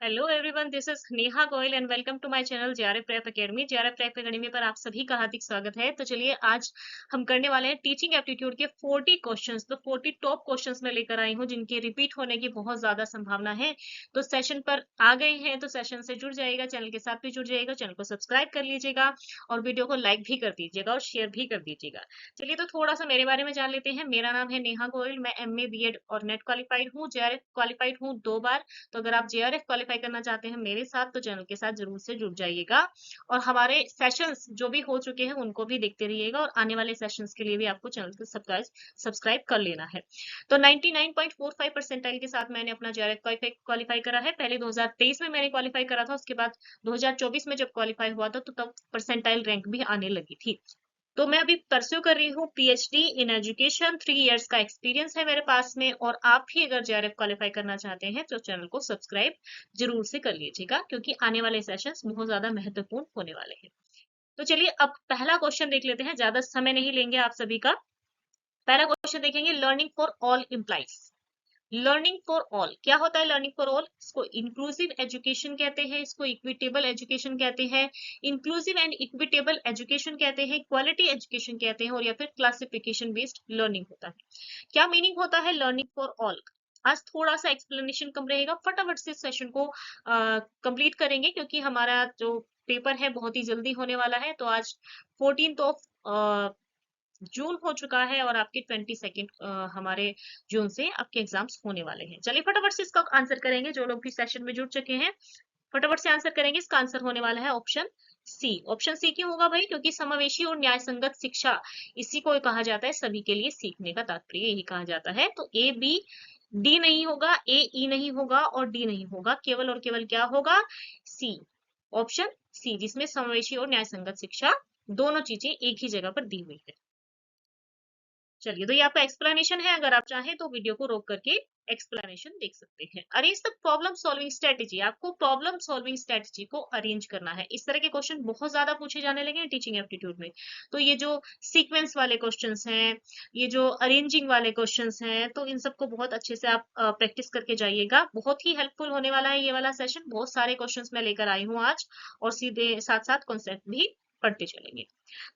Hello everyone, this is Neha Goyal and welcome to my channel JRF prep academy. JRF prep academy पर आप सभी का हार्दिक स्वागत है। तो चलिए आज हम करने वाले हैं टीचिंग एप्टीट्यूड के 40 क्वेश्चंस। तो 40 टॉप क्वेश्चंस मैं लेकर आई हूं जिनके रिपीट होने की बहुत ज्यादा संभावना है। तो सेशन पर आ गए हैं तो सेशन से जुड़ जाइएगा, चैनल के साथ भी जुड़ जाइएगा, चैनल को सब्सक्राइब कर लीजिएगा और वीडियो को लाइक भी कर दीजिएगा और शेयर भी कर दीजिएगा। चलिए तो थोड़ा सा मेरे बारे में जान लेते हैं। मेरा नाम है नेहा गोयल, मैं एमए बीएड और नेट क्वालिफाइड हूँ, जेआरएफ क्वालिफाइड हूँ 2 बार। तो अगर आप जेआरएफ क्वालिफाई करना चाहते हैं मेरे साथ तो चैनल के साथ जरूर से जुड़ जाइएगा और हमारे सेशंस जो भी हो चुके हैं उनको भी देखते रहिएगा और आने वाले सेशंस के लिए भी आपको चैनल को सब्सक्राइब कर लेना है। तो 99.45 परसेंटाइल के साथ मैंने अपना जेआरएफ क्वालिफाई करा है। पहले 2023 में मैंने क्वालिफाई करा था, उसके बाद 2024 में जब क्वालिफाई हुआ था तो तब परसेंटाइल रैंक भी आने लगी थी। तो मैं अभी परस्यू कर रही हूँ पीएचडी इन एजुकेशन, 3 इयर्स का एक्सपीरियंस है मेरे पास में। और आप भी अगर जेआरएफ क्वालिफाई करना चाहते हैं तो चैनल को सब्सक्राइब जरूर से कर लीजिएगा क्योंकि आने वाले सेशंस बहुत ज्यादा महत्वपूर्ण होने वाले हैं। तो चलिए अब पहला क्वेश्चन देख लेते हैं, ज्यादा समय नहीं लेंगे आप सभी का। पहला क्वेश्चन देखेंगे, learning for all implies. Learning for all क्या होता है? लर्निंग फॉर ऑल, इसको इंक्लूसिव एजुकेशन कहते हैं, इसको इक्विटेबल एजुकेशन कहते हैं, इंक्लूसिव एंड इक्विटेबल एजुकेशन कहते हैं, क्वालिटी एजुकेशन कहते हैं और या फिर क्लासिफिकेशन बेस्ड लर्निंग होता है। क्या मीनिंग होता है लर्निंग फॉर ऑल? आज थोड़ा सा एक्सप्लेनेशन कम रहेगा, फटाफट से सेशन को कंप्लीट करेंगे क्योंकि हमारा जो पेपर है बहुत ही जल्दी होने वाला है। तो आज 14th ऑफ जून हो चुका है और आपके 22 हमारे जून से आपके एग्जाम्स होने वाले हैं। चलिए फटाफट से इसका आंसर करेंगे, जो लोग भी सेशन में जुड़ चुके हैं फटाफट से आंसर करेंगे। इसका आंसर होने वाला है ऑप्शन सी। ऑप्शन सी क्यों होगा भाई? क्योंकि समावेशी और न्याय संगत शिक्षा, इसी को कहा जाता है सभी के लिए सीखने का तात्पर्य यही कहा जाता है। तो ए बी डी नहीं होगा, ए ई नहीं होगा और डी नहीं होगा, केवल और केवल क्या होगा? सी, ऑप्शन सी, जिसमें समावेशी और न्याय संगत शिक्षा दोनों चीजें एक ही जगह पर दी हुई है। चलिए तो ये आपका एक्सप्लेनेशन है, अगर आप चाहें तो वीडियो को रोक करके एक्सप्लेनेशन देख सकते हैं। Arrange the problem solving strategy, आपको प्रॉब्लम सॉल्विंग स्ट्रेटेजी को अरेंज करना है। इस तरह के क्वेश्चन बहुत ज्यादा पूछे जाने लगे हैं टीचिंग एप्टीट्यूड में। तो ये जो सीक्वेंस वाले क्वेश्चंस हैं, ये जो अरेंजिंग वाले क्वेश्चंस हैं, तो इन सबको बहुत अच्छे से आप प्रैक्टिस करके जाइएगा। बहुत ही हेल्पफुल होने वाला है ये वाला सेशन। बहुत सारे क्वेश्चंस मैं लेकर आई हूँ आज और सीधे साथ साथ कॉन्सेप्ट भी पढ़ते चलेंगे।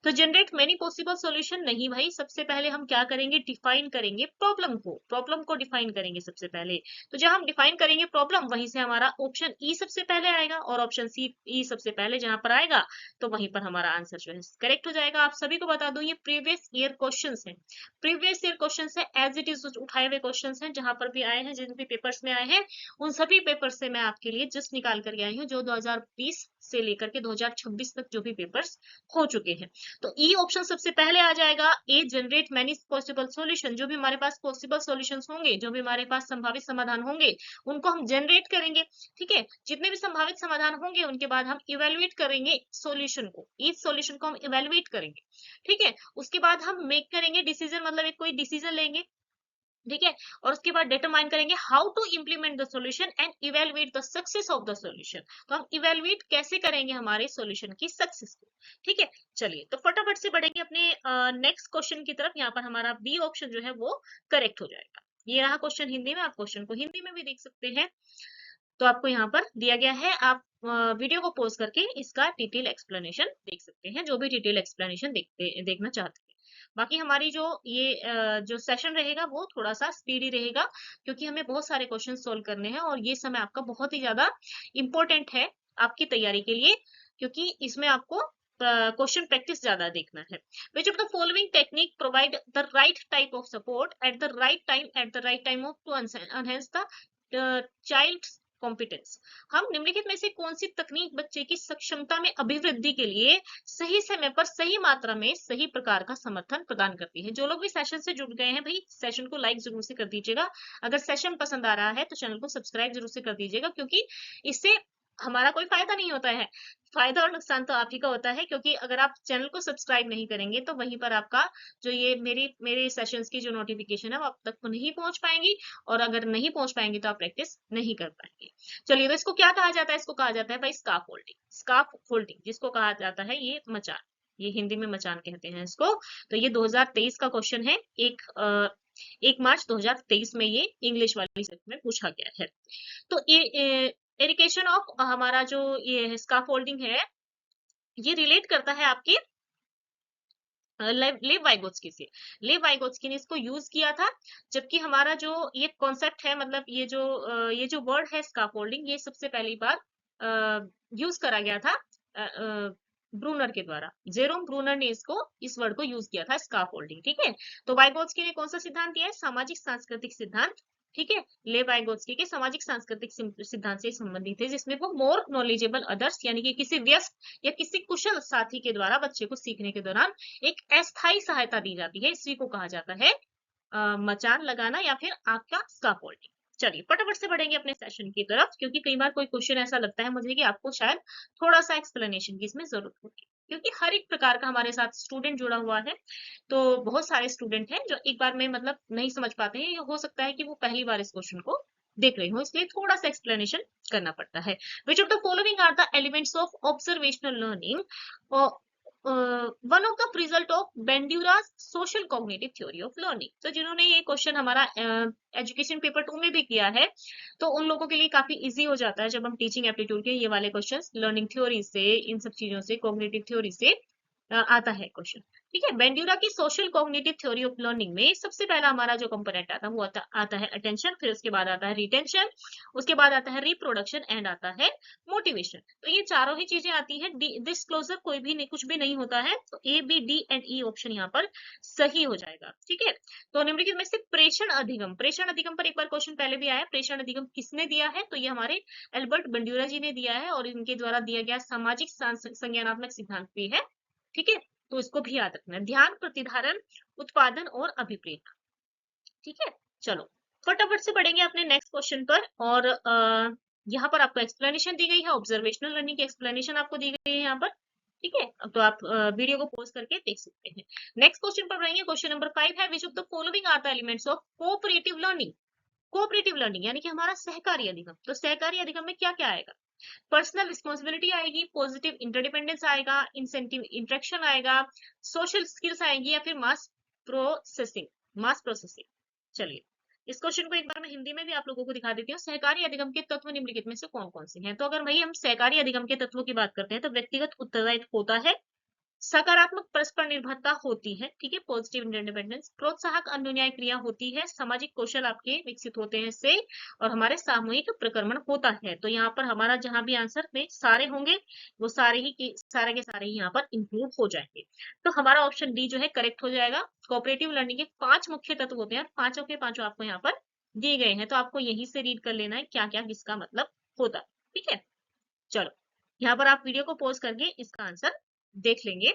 तो जनरेट मेनी पॉसिबल सॉल्यूशन नहीं भाई, सबसे पहले हम क्या करेंगे? डिफाइन करेंगे प्रॉब्लम को। प्रॉब्लम को डिफाइन करेंगे सबसे पहले। तो जब हम डिफाइन करेंगे प्रॉब्लम, वहीं से हमारा ऑप्शन ई सबसे पहले आएगा और ऑप्शन सी ई सबसे पहले जहां पर आएगा तो वहीं पर हमारा आंसर जो है करेक्ट हो जाएगा। आप सभी को बता दूं ये प्रीवियस ईयर क्वेश्चंस हैं, प्रीवियस ईयर क्वेश्चंस है, एज इट इज उठाए हुए क्वेश्चंस हैं जहां पर भी आए हैं, जिन भी पेपर्स में आए हैं उन सभी पेपर से मैं आपके लिए जस्ट निकाल करके आई हूँ, जो 2020 से लेकर के 2026 तक जो भी पेपर्स हो चुके हैं। तो ई ऑप्शन सबसे पहले आ जाएगा। ए जनरेट मैनी पॉसिबल सॉल्यूशन, जो भी हमारे पास पॉसिबल सॉल्यूशंस होंगे, जो भी हमारे पास संभावित समाधान होंगे उनको हम जनरेट करेंगे। ठीक है, जितने भी संभावित समाधान होंगे उनके बाद हम इवेलुएट करेंगे सॉल्यूशन को, इस सॉल्यूशन को हम इवेलुएट करेंगे। ठीक है, उसके बाद हम मेक करेंगे डिसीजन, मतलब एक कोई डिसीजन लेंगे। ठीक है, और उसके बाद डिटरमाइन करेंगे how to implement the solution and evaluate the success of the solution. तो हम इवेलुएट कैसे करेंगे हमारे सॉल्यूशन की सक्सेस को। ठीक है, चलिए तो फटाफट से बढ़ेंगे अपने नेक्स्ट क्वेश्चन की तरफ। यहाँ पर हमारा बी ऑप्शन जो है वो करेक्ट हो जाएगा। ये रहा क्वेश्चन हिंदी में, आप क्वेश्चन को हिंदी में भी देख सकते हैं। तो आपको यहाँ पर दिया गया है, आप वीडियो को पॉज करके इसका डिटेल एक्सप्लेनेशन देख सकते हैं, जो भी डिटेल एक्सप्लेनेशन देखना चाहते हैं। बाकी हमारी जो ये जो सेशन रहेगा वो थोड़ा सा स्पीडी रहेगा क्योंकि हमें बहुत सारे क्वेश्चन सोल्व करने हैं और ये समय आपका बहुत ही ज्यादा इंपॉर्टेंट है आपकी तैयारी के लिए, क्योंकि इसमें आपको क्वेश्चन प्रैक्टिस ज्यादा देखना है। Which of the following technique provide the right type of support at the right time of to enhance the child competence. हम निम्नलिखित में से कौन सी तकनीक बच्चे की सक्षमता में अभिवृद्धि के लिए सही समय पर सही मात्रा में सही प्रकार का समर्थन प्रदान करती है? जो लोग भी सेशन से जुड़ गए हैं भाई सेशन को लाइक जरूर से कर दीजिएगा। अगर सेशन पसंद आ रहा है तो चैनल को सब्सक्राइब जरूर से कर दीजिएगा, क्योंकि इससे हमारा कोई फायदा नहीं होता है, फायदा और नुकसान तो आप ही का होता है। क्योंकि अगर आप चैनल को सब्सक्राइब नहीं करेंगे तो वहीं पर आपका जो ये मेरे सेशंस की जो नोटिफिकेशन है वो आप तक तो नहीं पहुंच पाएंगी और अगर नहीं पहुंच पाएंगे तो आप प्रैक्टिस नहीं कर पाएंगे। चलिए तो इसको क्या कहा जाता है? इसको कहा जाता है भाई स्कार्फ फोल्डिंग। स्कार्फ फोल्डिंग जिसको कहा जाता है ये मचान, ये हिंदी में मचान कहते हैं इसको। तो ये 2023 का क्वेश्चन है, 1 मार्च 2023 में ये इंग्लिश वाली सेट में पूछा गया है। तो एरिकेशन ऑफ हमारा जो ये स्काफोल्डिंग है, ये रिलेट करता है आपके लेव वाइगोत्स्की से। लेव वाइगोत्स्की ने इसको यूज किया था, जबकि हमारा जो ये कॉन्सेप्ट है, मतलब ये जो वर्ड है स्काफोल्डिंग, ये सबसे पहली बार यूज करा गया था ब्रूनर के द्वारा। जेरोम ब्रूनर ने इस वर्ड को यूज किया था, स्काफोल्डिंग। ठीक है, तो वाइगोत्स्की ने कौन सा सिद्धांत दिया है? सामाजिक सांस्कृतिक सिद्धांत। ठीक है, लेव वाइगोत्स्की के सामाजिक सांस्कृतिक सिद्धांत से संबंधित है, जिसमें वो मोर नॉलेजेबल अदर्स, यानी कि किसी व्यस्त या किसी कुशल साथी के द्वारा बच्चे को सीखने के दौरान एक अस्थायी सहायता दी जाती है। इसी को कहा जाता है मचान लगाना या फिर आपका स्काफोल्डिंग। चलिए फटाफट से बढ़ेंगे अपने सेशन की तरफ, क्योंकि कई बार कोई क्वेश्चन ऐसा लगता है मुझे कि आपको शायद थोड़ा सा एक्सप्लेनेशन की इसमें जरूरत होगी, क्योंकि हर एक प्रकार का हमारे साथ स्टूडेंट जुड़ा हुआ है। तो बहुत सारे स्टूडेंट हैं जो एक बार में मतलब नहीं समझ पाते हैं, या हो सकता है कि वो पहली बार इस क्वेश्चन को देख रहे हो, इसलिए थोड़ा सा एक्सप्लेनेशन करना पड़ता है। Which of the following are the elements of observational learning? One of the result of Bandura's social cognitive theory of learning. तो जिन्होंने ये क्वेश्चन हमारा एजुकेशन पेपर 2 में भी किया है, तो उन लोगों के लिए काफी इजी हो जाता है जब हम टीचिंग एप्टीट्यूड के ये वाले क्वेश्चंस लर्निंग थ्योरी से, इन सब चीजों से, कॉग्निटिव थ्योरी से आता है क्वेश्चन। ठीक है, बेंड्यूरा की social cognitive theory of learning में सबसे पहला हमारा जो कंपोनेंट आता है वो आता है अटेंशन, फिर उसके बाद आता है रिटेंशन, उसके बाद आता है रिप्रोडक्शन एंड आता है मोटिवेशन। तो ये चारों ही चीजें आती है। डिस्क्लोजर कोई भी नहीं, कुछ भी नहीं होता है, तो A B D and E option यहाँ पर सही हो जाएगा। ठीक है, तो निम्नलिखित में से प्रेषण अधिगम, प्रेषण अधिगम पर एक बार क्वेश्चन पहले भी आया। प्रेषण अधिगम किसने दिया है? तो ये हमारे एल्बर्ट बेंड्यूरा जी ने दिया है, और इनके द्वारा दिया गया सामाजिक संज्ञानात्मक सिद्धांत भी है। ठीक है, तो इसको भी याद रखना। ध्यान, प्रतिधारण, उत्पादन और अभिप्रेत। ठीक है, चलो फटाफट से बढ़ेंगे अपने नेक्स्ट क्वेश्चन पर। और यहाँ पर आपको एक्सप्लेनेशन दी गई है, ऑब्जर्वेशनल लर्निंग की एक्सप्लेनेशन आपको दी गई है यहाँ पर। ठीक है, अब तो आप वीडियो को पॉज करके देख सकते हैं। नेक्स्ट क्वेश्चन पर बढ़ेंगे। क्वेश्चन नंबर 5 है, which of the following are the elements of cooperative learning? Cooperative learning यानी कि हमारा सहकारी अधिगम। तो सहकारी अधिगम में क्या क्या आएगा? पर्सनल रिस्पॉन्सिबिलिटी आएगी, पॉजिटिव इंटरडिपेंडेंस आएगा, इंसेंटिव इंटरेक्शन आएगा, सोशल स्किल्स आएंगी, या फिर मास प्रोसेसिंग, मास प्रोसेसिंग। चलिए इस क्वेश्चन को एक बार मैं हिंदी में भी आप लोगों को दिखा देती हूँ। सहकारी अधिगम के तत्व निम्नलिखित में से कौन कौन से हैं? तो अगर वही हम सहकारी अधिगम के तत्वों की बात करते हैं, तो व्यक्तिगत उत्तरदायित्व होता है, सकारात्मक परस्पर निर्भरता होती है, ठीक है, पॉजिटिव इंटरडिपेंडेंस, प्रोत्साहक अन्योन्याय क्रिया होती है, सामाजिक कौशल आपके विकसित होते हैं इससे, और हमारे सामूहिक प्रक्रमण होता है। तो यहाँ पर हमारा जहां भी आंसर में सारे होंगे, वो सारे के सारे ही यहाँ पर इंक्लूड हो जाएंगे। तो हमारा ऑप्शन डी जो है करेक्ट हो जाएगा। कोऑपरेटिव लर्निंग के 5 मुख्य तत्व होते हैं, पांचों के पांचों आपको यहाँ पर दिए गए हैं, तो आपको यही से रीड कर लेना है क्या क्या किसका मतलब होता है। ठीक है, चलो यहाँ पर आप वीडियो को पॉज करके इसका आंसर देख लेंगे।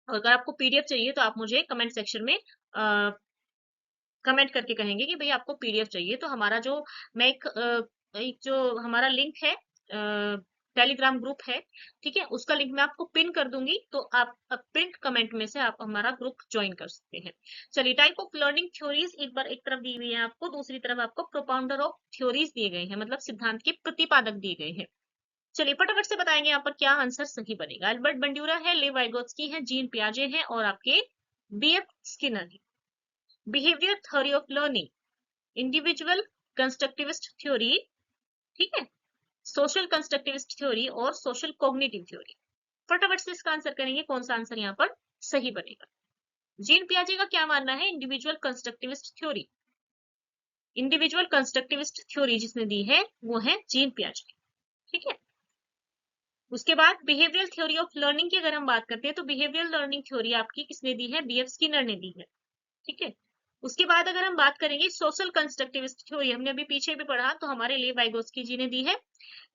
और अगर आपको पीडीएफ चाहिए तो आप मुझे कमेंट सेक्शन में कमेंट करके कहेंगे कि भाई आपको पीडीएफ चाहिए। तो हमारा जो मैं एक जो हमारा लिंक है, टेलीग्राम ग्रुप है, ठीक है, उसका लिंक मैं आपको पिन कर दूंगी, तो आप पिन कमेंट में से आप हमारा ग्रुप ज्वाइन कर सकते हैं। चलिए, टाइप ऑफ लर्निंग थ्योरीज एक बार एक तरफ दी हुई है आपको, दूसरी तरफ आपको प्रोपाउंडर ऑफ थ्योरीज दिए गए हैं, मतलब सिद्धांत के प्रतिपादक दिए गए हैं। चलिए फटाफट से बताएंगे यहाँ पर क्या आंसर सही बनेगा। अल्बर्ट बंड्यूरा है, लेव वाइगोत्स्की है, जीन पियाजे है, और आपके बीएफ स्किनर है। Behaviour theory of learning, individual constructivist theory, ठीक है, सोशल कंस्ट्रक्टिविस्ट थ्योरी और सोशल कॉग्निटिव थ्योरी। फटाफट से इसका आंसर करेंगे, कौन सा आंसर यहाँ पर सही बनेगा। जीन पियाजे का क्या मानना है? Individual constructivist theory, individual constructivist theory जिसने दी है वो है जीन पियाजे। ठीक है, उसके बाद बिहेवियरल थ्योरी ऑफ लर्निंग की अगर हम बात करते हैं, तो बिहेवियरल लर्निंग थ्योरी आपकी किसने दी है? बीएफ स्किनर ने दी है। ठीक है, उसके बाद अगर हम बात करेंगे सोशल कंस्ट्रक्टिविस्ट थ्योरी, हमने अभी पीछे भी पढ़ा, तो हमारे लिए वाइगोत्स्की जी ने दी है।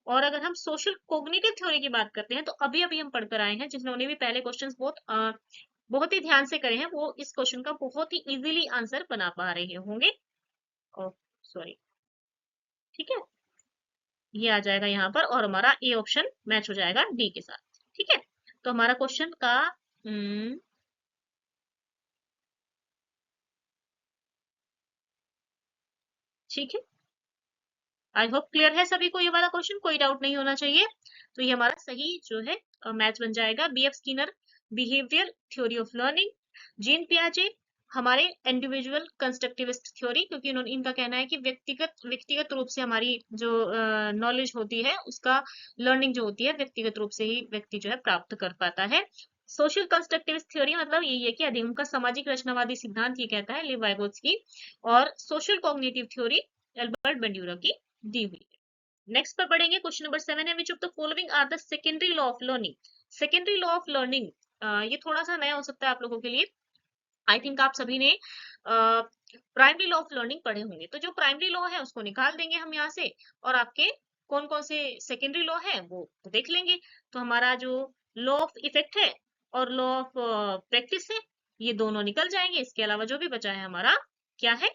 और अगर हम सोशल कोग्निटिव थ्योरी की बात करते हैं, तो अभी अभी हम पढ़कर आए हैं, जिन्होंने भी पहले क्वेश्चंस बहुत ही ध्यान से करे हैं, वो इस क्वेश्चन का बहुत ही इजीली आंसर बना पा रहे होंगे। सॉरी, ठीक है, ये आ जाएगा यहाँ पर, और हमारा ए ऑप्शन मैच हो जाएगा डी के साथ। ठीक है, तो हमारा क्वेश्चन का ठीक है, आई होप क्लियर है सभी को ये वाला क्वेश्चन, कोई डाउट नहीं होना चाहिए। तो ये हमारा सही जो है मैच बन जाएगा। BF Skinner behaviour theory of learning, Jean पियाजे हमारे इंडिविजुअल कंस्ट्रक्टिविस्ट थ्योरी, क्योंकि इन्होंने इनका कहना है कि व्यक्तिगत व्यक्तिगत रूप से हमारी जो नॉलेज होती है उसका लर्निंग जो होती है व्यक्तिगत रूप से ही व्यक्ति जो है प्राप्त कर पाता है। सोशल कंस्ट्रक्टिविस्ट थ्योरी मतलब यही है कि अधिगम का सामाजिक रचनावादी सिद्धांत ये कहता है लिव वाइगोत्स्की, और सोशल कॉग्निटिव थ्योरी एल्बर्ट बंड्यूरा की दी हुई है। नेक्स्ट पर पढ़ेंगे, क्वेश्चन नंबर 7 है, which of the following are the secondary law of learning. Secondary law of learning ये थोड़ा सा नया हो सकता है आप लोगों के लिए। आई थिंक आप सभी ने प्राइमरी लॉ ऑफ लर्निंग पढ़े होंगे, तो जो प्राइमरी लॉ है उसको निकाल देंगे हम यहाँ से, और आपके कौन कौन से सेकेंडरी लॉ है वो देख लेंगे। तो हमारा जो लॉ ऑफ इफेक्ट है और लॉ ऑफ प्रैक्टिस है, ये दोनों निकल जाएंगे। इसके अलावा जो भी बचा है हमारा क्या है,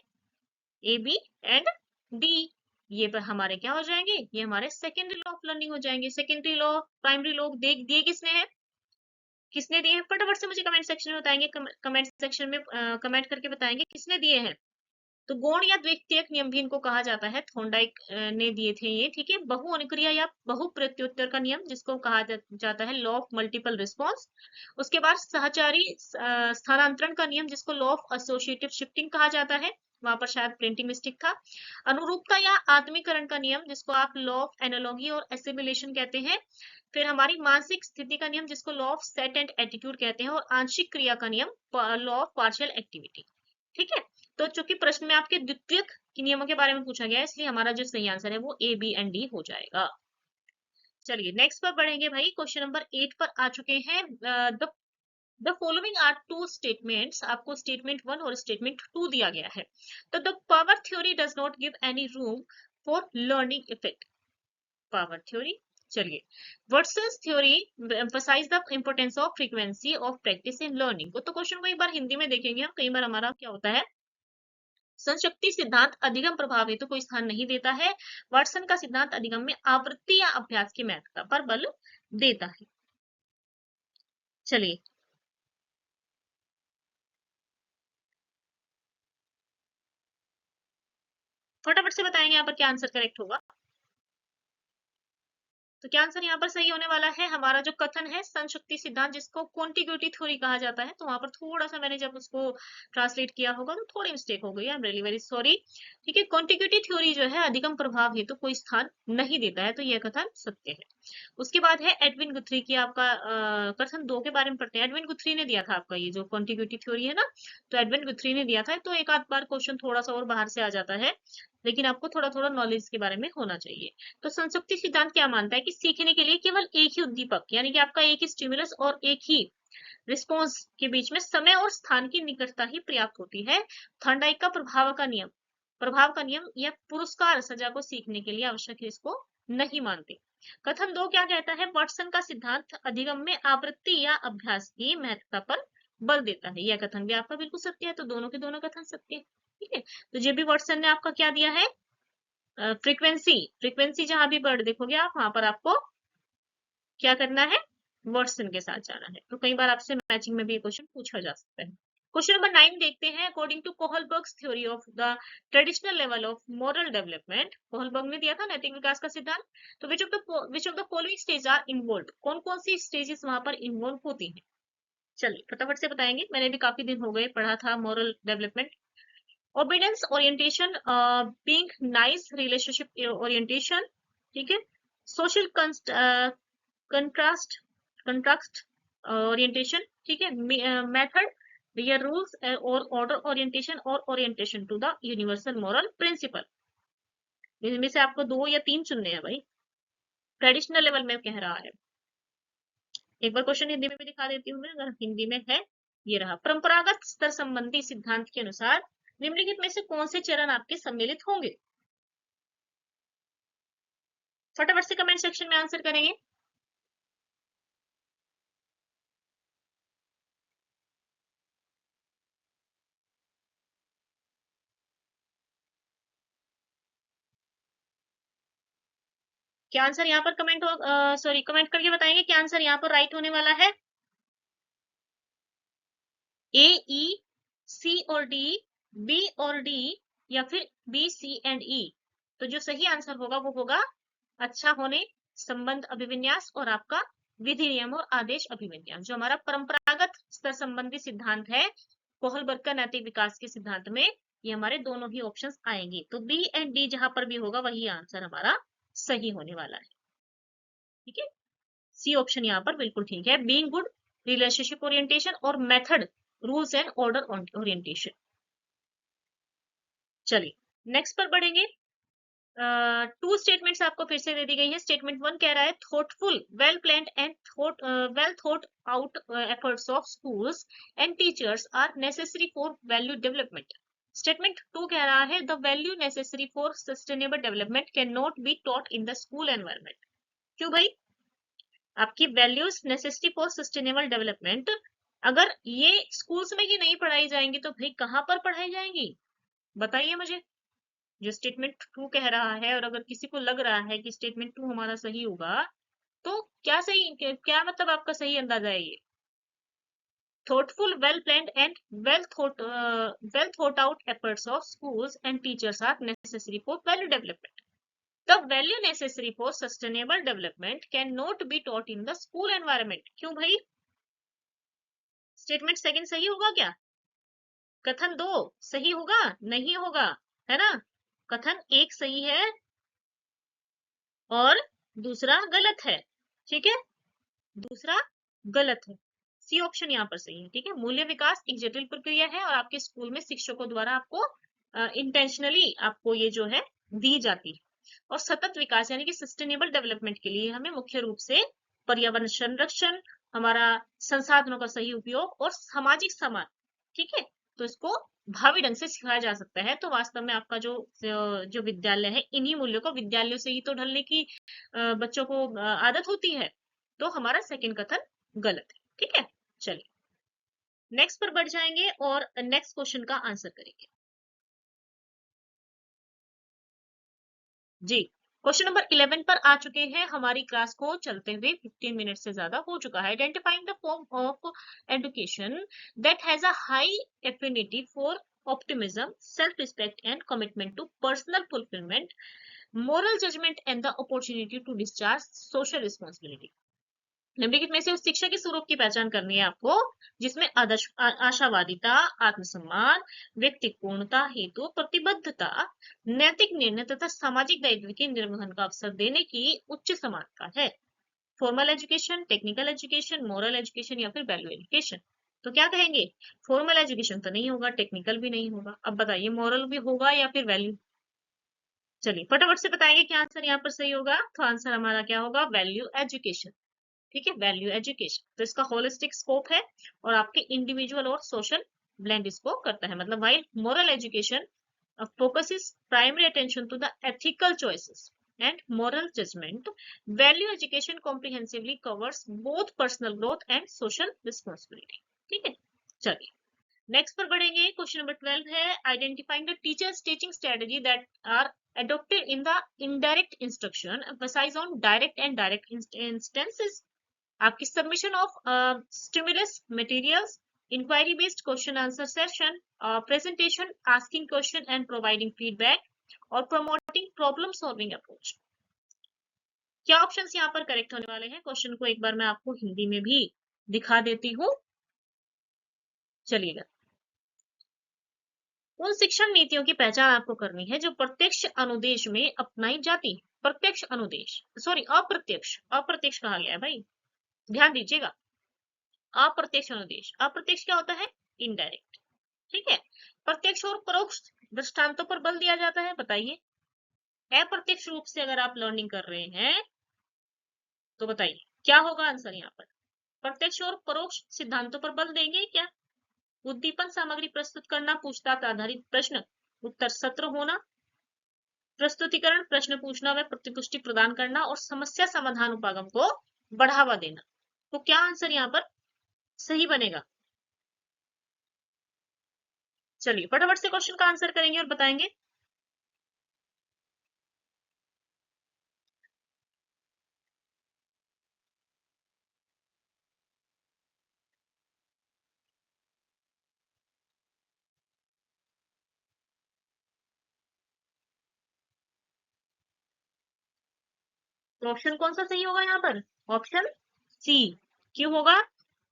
ए बी एंड डी, ये पर हमारे क्या हो जाएंगे, ये हमारे सेकेंडरी लॉ ऑफ लर्निंग हो जाएंगे। सेकेंडरी लॉ प्राइमरी लॉ देख दिए किसने है, किसने दिए हैं, फटाफट से मुझे कमेंट सेक्शन में बताएंगे, कमेंट सेक्शन में कमेंट करके बताएंगे किसने दिए हैं। तो गौण या द्वितीयक नियम भी इनको कहा जाता है, थॉर्नडाइक ने दिए थे ये, ठीक है। बहु अनुक्रिया या बहु प्रत्युत्तर का नियम जिसको कहा जाता है लॉ ऑफ मल्टीपल रिस्पॉन्स। उसके बाद सहचारी स्थानांतरण का नियम जिसको लॉ ऑफ एसोसिएटिव शिफ्टिंग कहा जाता है, वहां पर शायद प्रिंटिंग मिस्टेक था। अनुरूपता या आत्मीकरण का नियम जिसको आप लॉ ऑफ एनालॉगी और एसिमिलेशन कहते हैं। फिर हमारी मानसिक स्थिति का नियम जिसको law of set and attitude कहते हैं, और आंशिक क्रिया का नियम लॉ ऑफ पार्शियल एक्टिविटी, ठीक है। तो चूंकि प्रश्न में आपके द्वितीयक के नियमों के बारे में पूछा गया है, इसलिए हमारा जो सही आंसर है वो ए बी एंड डी हो जाएगा। चलिए नेक्स्ट पर बढ़ेंगे भाई, क्वेश्चन नंबर 8 पर आ चुके हैं। The following are two statements, आपको स्टेटमेंट 1 और स्टेटमेंट 2 दिया गया है। तो the power theory does not give any room for learning effect, power theory. चलिए, Wordsworth theory emphasise the importance of frequency of practice in learning. तो question को एक बार हिंदी में देखेंगे हम, कई बार हमारा क्या होता है, संशक्ति सिद्धांत अधिगम प्रभाव हेतु कोई स्थान नहीं देता है। वाटसन का सिद्धांत अधिगम में आवृत्ति या अभ्यास की महत्ता पर बल देता है। चलिए फटाफट से बताएंगे यहाँ पर क्या आंसर करेक्ट होगा। तो क्या आंसर यहाँ पर सही होने वाला है, हमारा जो कथन है संशक्ति सिद्धांत जिसको कॉन्टिग्यूटी थ्योरी कहा जाता है, तो वहां पर थोड़ा सा मैंने जब उसको ट्रांसलेट किया होगा तो थोड़ी मिस्टेक हो गई, I am really very sorry. ठीक है, कॉन्टिग्यूटी थ्योरी जो है अधिगम प्रभाव हेतु कोई स्थान नहीं देता है, तो यह कथन सत्य है। उसके बाद है एडविन गुथ्री की, आपका कथन 2 के बारे में पढ़ते हैं। एडविन गुथ्री ने दिया था आपका ये जो कॉन्टिग्यूटी थ्योरी है ना, तो एडविन गुथ्री ने दिया था। तो एक आध बार क्वेश्चन थोड़ा सा और बाहर से आ जाता है, लेकिन आपको थोड़ा थोड़ा नॉलेज के बारे में होना चाहिए। तो संशक्ति सिद्धांत क्या मानता है कि सीखने के लिए केवल एक ही उद्दीपक, यानी कि आपका एक ही स्टिमुलस और एक ही रिस्पॉन्स के बीच में समय और स्थान की निकटता ही पर्याप्त होती है। थॉर्नडाइक का प्रभाव का नियम या पुरस्कार सजा को सीखने के लिए आवश्यक है, इसको नहीं मानते। कथन 2 क्या कहता है, वाटसन का सिद्धांत अधिगम में आवृत्ति या अभ्यास की महत्ता पर बल देता है, यह कथन भी आपका बिल्कुल सत्य है। तो दोनों के दोनों कथन सत्य है, ठीक है। तो जेबी वाटसन ने आपका क्या दिया है, फ्रीक्वेंसी, फ्रीक्वेंसी जहां भी वर्ड देखोगे आप वहां पर आपको क्या करना है, वर्डसन के साथ जाना है। तो कई बार आपसे मैचिंग में भी क्वेश्चन पूछा जा सकता है। क्वेश्चन नंबर 9 देखते हैं, according to Kohlberg's theory of the traditional level of moral development, Kohlberg ने दिया था नैतिक विकास का सिद्धांत। तो which of the following stage are involve, कौन कौन सी स्टेजेस वहां पर इन्वॉल्व होती हैं। चलिए फटाफट से बताएंगे, मैंने भी काफी दिन हो गए पढ़ा था moral development. Obedience orientation, being nice, relationship orientation, ठीक है। सोशल कंट्रास्ट कंट्रास्ट ओरिएंटेशन, ठीक है। मेथड या रूल्स और ऑर्डर ओरिएंटेशन, और orientation to the universal moral principle. इनमें से आपको 2 या 3 चुनने हैं भाई, ट्रेडिशनल लेवल में कह रहा है। एक बार क्वेश्चन हिंदी में भी दिखा देती हूँ मैं, अगर हिंदी में है, ये रहा। परंपरागत स्तर संबंधी सिद्धांत के अनुसार निम्नलिखित में से कौन से चरण आपके सम्मिलित होंगे, फटाफट से कमेंट सेक्शन में आंसर करेंगे। क्या आंसर यहाँ पर कमेंट हो, सॉरी कमेंट करके बताएंगे क्या आंसर यहाँ पर राइट होने वाला है, ए, ई, सी और डी, बी और डी, या फिर बी, सी एंड ई। तो जो सही आंसर होगा वो होगा अच्छा होने, संबंध अभिविन्यास, और आपका विधि नियम और आदेश अभिविन्यास। जो हमारा परंपरागत स्तर संबंधी सिद्धांत है कोहलबर्ग का नैतिक विकास के सिद्धांत में ये हमारे दोनों ही ऑप्शंस आएंगे। तो बी एंड डी जहां पर भी होगा वही आंसर हमारा सही होने वाला है। ठीक है, सी ऑप्शन यहाँ पर बिल्कुल ठीक है। बीइंग गुड, रिलेशनशिप ओरिएंटेशन और method, rules and order orientation. चलिए नेक्स्ट पर बढ़ेंगे। टू स्टेटमेंट्स आपको फिर से दे दी गई है। स्टेटमेंट वन कह रहा है thoughtful, well planned and well thought out efforts of schools and teachers are necessary for value development. Statement two कह रहा है the value necessary for sustainable development can not be taught in the school environment. क्यों भाई? आपकी values necessary for sustainable development अगर ये schools में ही नहीं पढ़ाई जाएंगी तो भाई कहाँ पर पढ़ाई जाएंगी? बताइए मुझे। जो स्टेटमेंट टू कह रहा है और अगर किसी को लग रहा है कि स्टेटमेंट टू हमारा सही होगा तो क्या सही, क्या मतलब आपका सही अंदाजा है ये? thoughtful, well planned and well thought out efforts of schools and teachers are necessary for value development. The value necessary for sustainable development cannot be taught in the school environment. क्यों भाई? स्टेटमेंट सेकंड सही होगा क्या? कथन दो सही होगा? नहीं होगा, है ना? कथन एक सही है और दूसरा गलत है। ठीक है, दूसरा गलत है। सी ऑप्शन यहाँ पर सही है। ठीक है, मूल्य विकास एक जटिल प्रक्रिया है और आपके स्कूल में शिक्षकों द्वारा आपको इंटेंशनली आपको ये जो है दी जाती है। और सतत विकास यानी कि सस्टेनेबल डेवलपमेंट के लिए हमें मुख्य रूप से पर्यावरण संरक्षण, हमारा संसाधनों का सही उपयोग और सामाजिक समान, ठीक है, तो इसको भावी ढंग से सिखाया जा सकता है। तो वास्तव में आपका जो विद्यालय है इन्हीं मूल्यों को, विद्यालयों से ही तो ढलने की बच्चों को आदत होती है। तो हमारा सेकंड कथन गलत है। ठीक है, चलिए नेक्स्ट पर बढ़ जाएंगे और नेक्स्ट क्वेश्चन का आंसर करेंगे। जी, क्वेश्चन नंबर 11 पर आ चुके हैं। हमारी क्लास को चलते हुए 15 मिनट से ज्यादा हो चुका है। Identifying the form of education that has a high affinity for optimism, self respect and commitment to personal fulfilment, moral judgement and the opportunity to discharge social responsibility. निम्नलिखित में से उस शिक्षा के स्वरूप की पहचान करनी है आपको जिसमें आदर्श आशावादिता, आत्मसम्मान, व्यक्तिपूर्णता हेतु प्रतिबद्धता, नैतिक निर्णय तथा सामाजिक दायित्व के निर्वहन का अवसर देने की उच्च समानता है। Formal education, technical education, moral education या फिर वैल्यू एजुकेशन। तो क्या कहेंगे? फॉर्मल एजुकेशन तो नहीं होगा, टेक्निकल भी नहीं होगा। अब बताइए मोरल भी होगा या फिर वैल्यू? चलिए फटाफट से बताएंगे क्या आंसर यहाँ पर सही होगा। तो आंसर हमारा क्या होगा? Value education. ठीक है, वैल्यू एजुकेशन। तो इसका होलिस्टिक स्कोप है और आपके इंडिविजुअल और सोशल ब्लेंड इसको करता है। मतलब while moral education focuses primary attention to the ethical choices and moral judgment, value education comprehensively covers both personal growth and social responsibility. ठीक है, चलिए नेक्स्ट पर बढ़ेंगे। क्वेश्चन नंबर 12 है identifying the teachers teaching strategy that are adopted in the indirect instruction, emphasize on direct and direct instances. आपकी submission of stimulus materials, inquiry based question answer session, presentation, asking question and providing feedback और promoting problem solving approach. क्या options यहाँ पर correct होने वाले हैं? Question को एक बार मैं आपको हिंदी में भी दिखा देती हूँ। चलिएगा, उन शिक्षण नीतियों की पहचान आपको करनी है जो प्रत्यक्ष अनुदेश में अपनाई जाती है। प्रत्यक्ष अनुदेश, सॉरी अप्रत्यक्ष, अप्रत्यक्ष कहा गया है भाई, ध्यान दीजिएगा। अप्रत्यक्ष अनुदेश, अप्रत्यक्ष क्या होता है? इनडायरेक्ट। ठीक है, प्रत्यक्ष और परोक्ष दृष्टांतों पर बल दिया जाता है। बताइए अप्रत्यक्ष रूप से अगर आप लर्निंग कर रहे हैं तो बताइए क्या होगा आंसर यहाँ पर? प्रत्यक्ष और परोक्ष सिद्धांतों पर बल देंगे क्या? उद्दीपन सामग्री प्रस्तुत करना, पूछताछ आधारित प्रश्न उत्तर सत्र होना, प्रस्तुतिकरण प्रश्न पूछना व प्रतिपुष्टि प्रदान करना और समस्या समाधान उपागम को बढ़ावा देना। तो क्या आंसर यहाँ पर सही बनेगा? चलिए फटाफट से क्वेश्चन का आंसर करेंगे और बताएंगे। तो ऑप्शन कौन सा सही होगा यहाँ पर? Option C. क्यों होगा?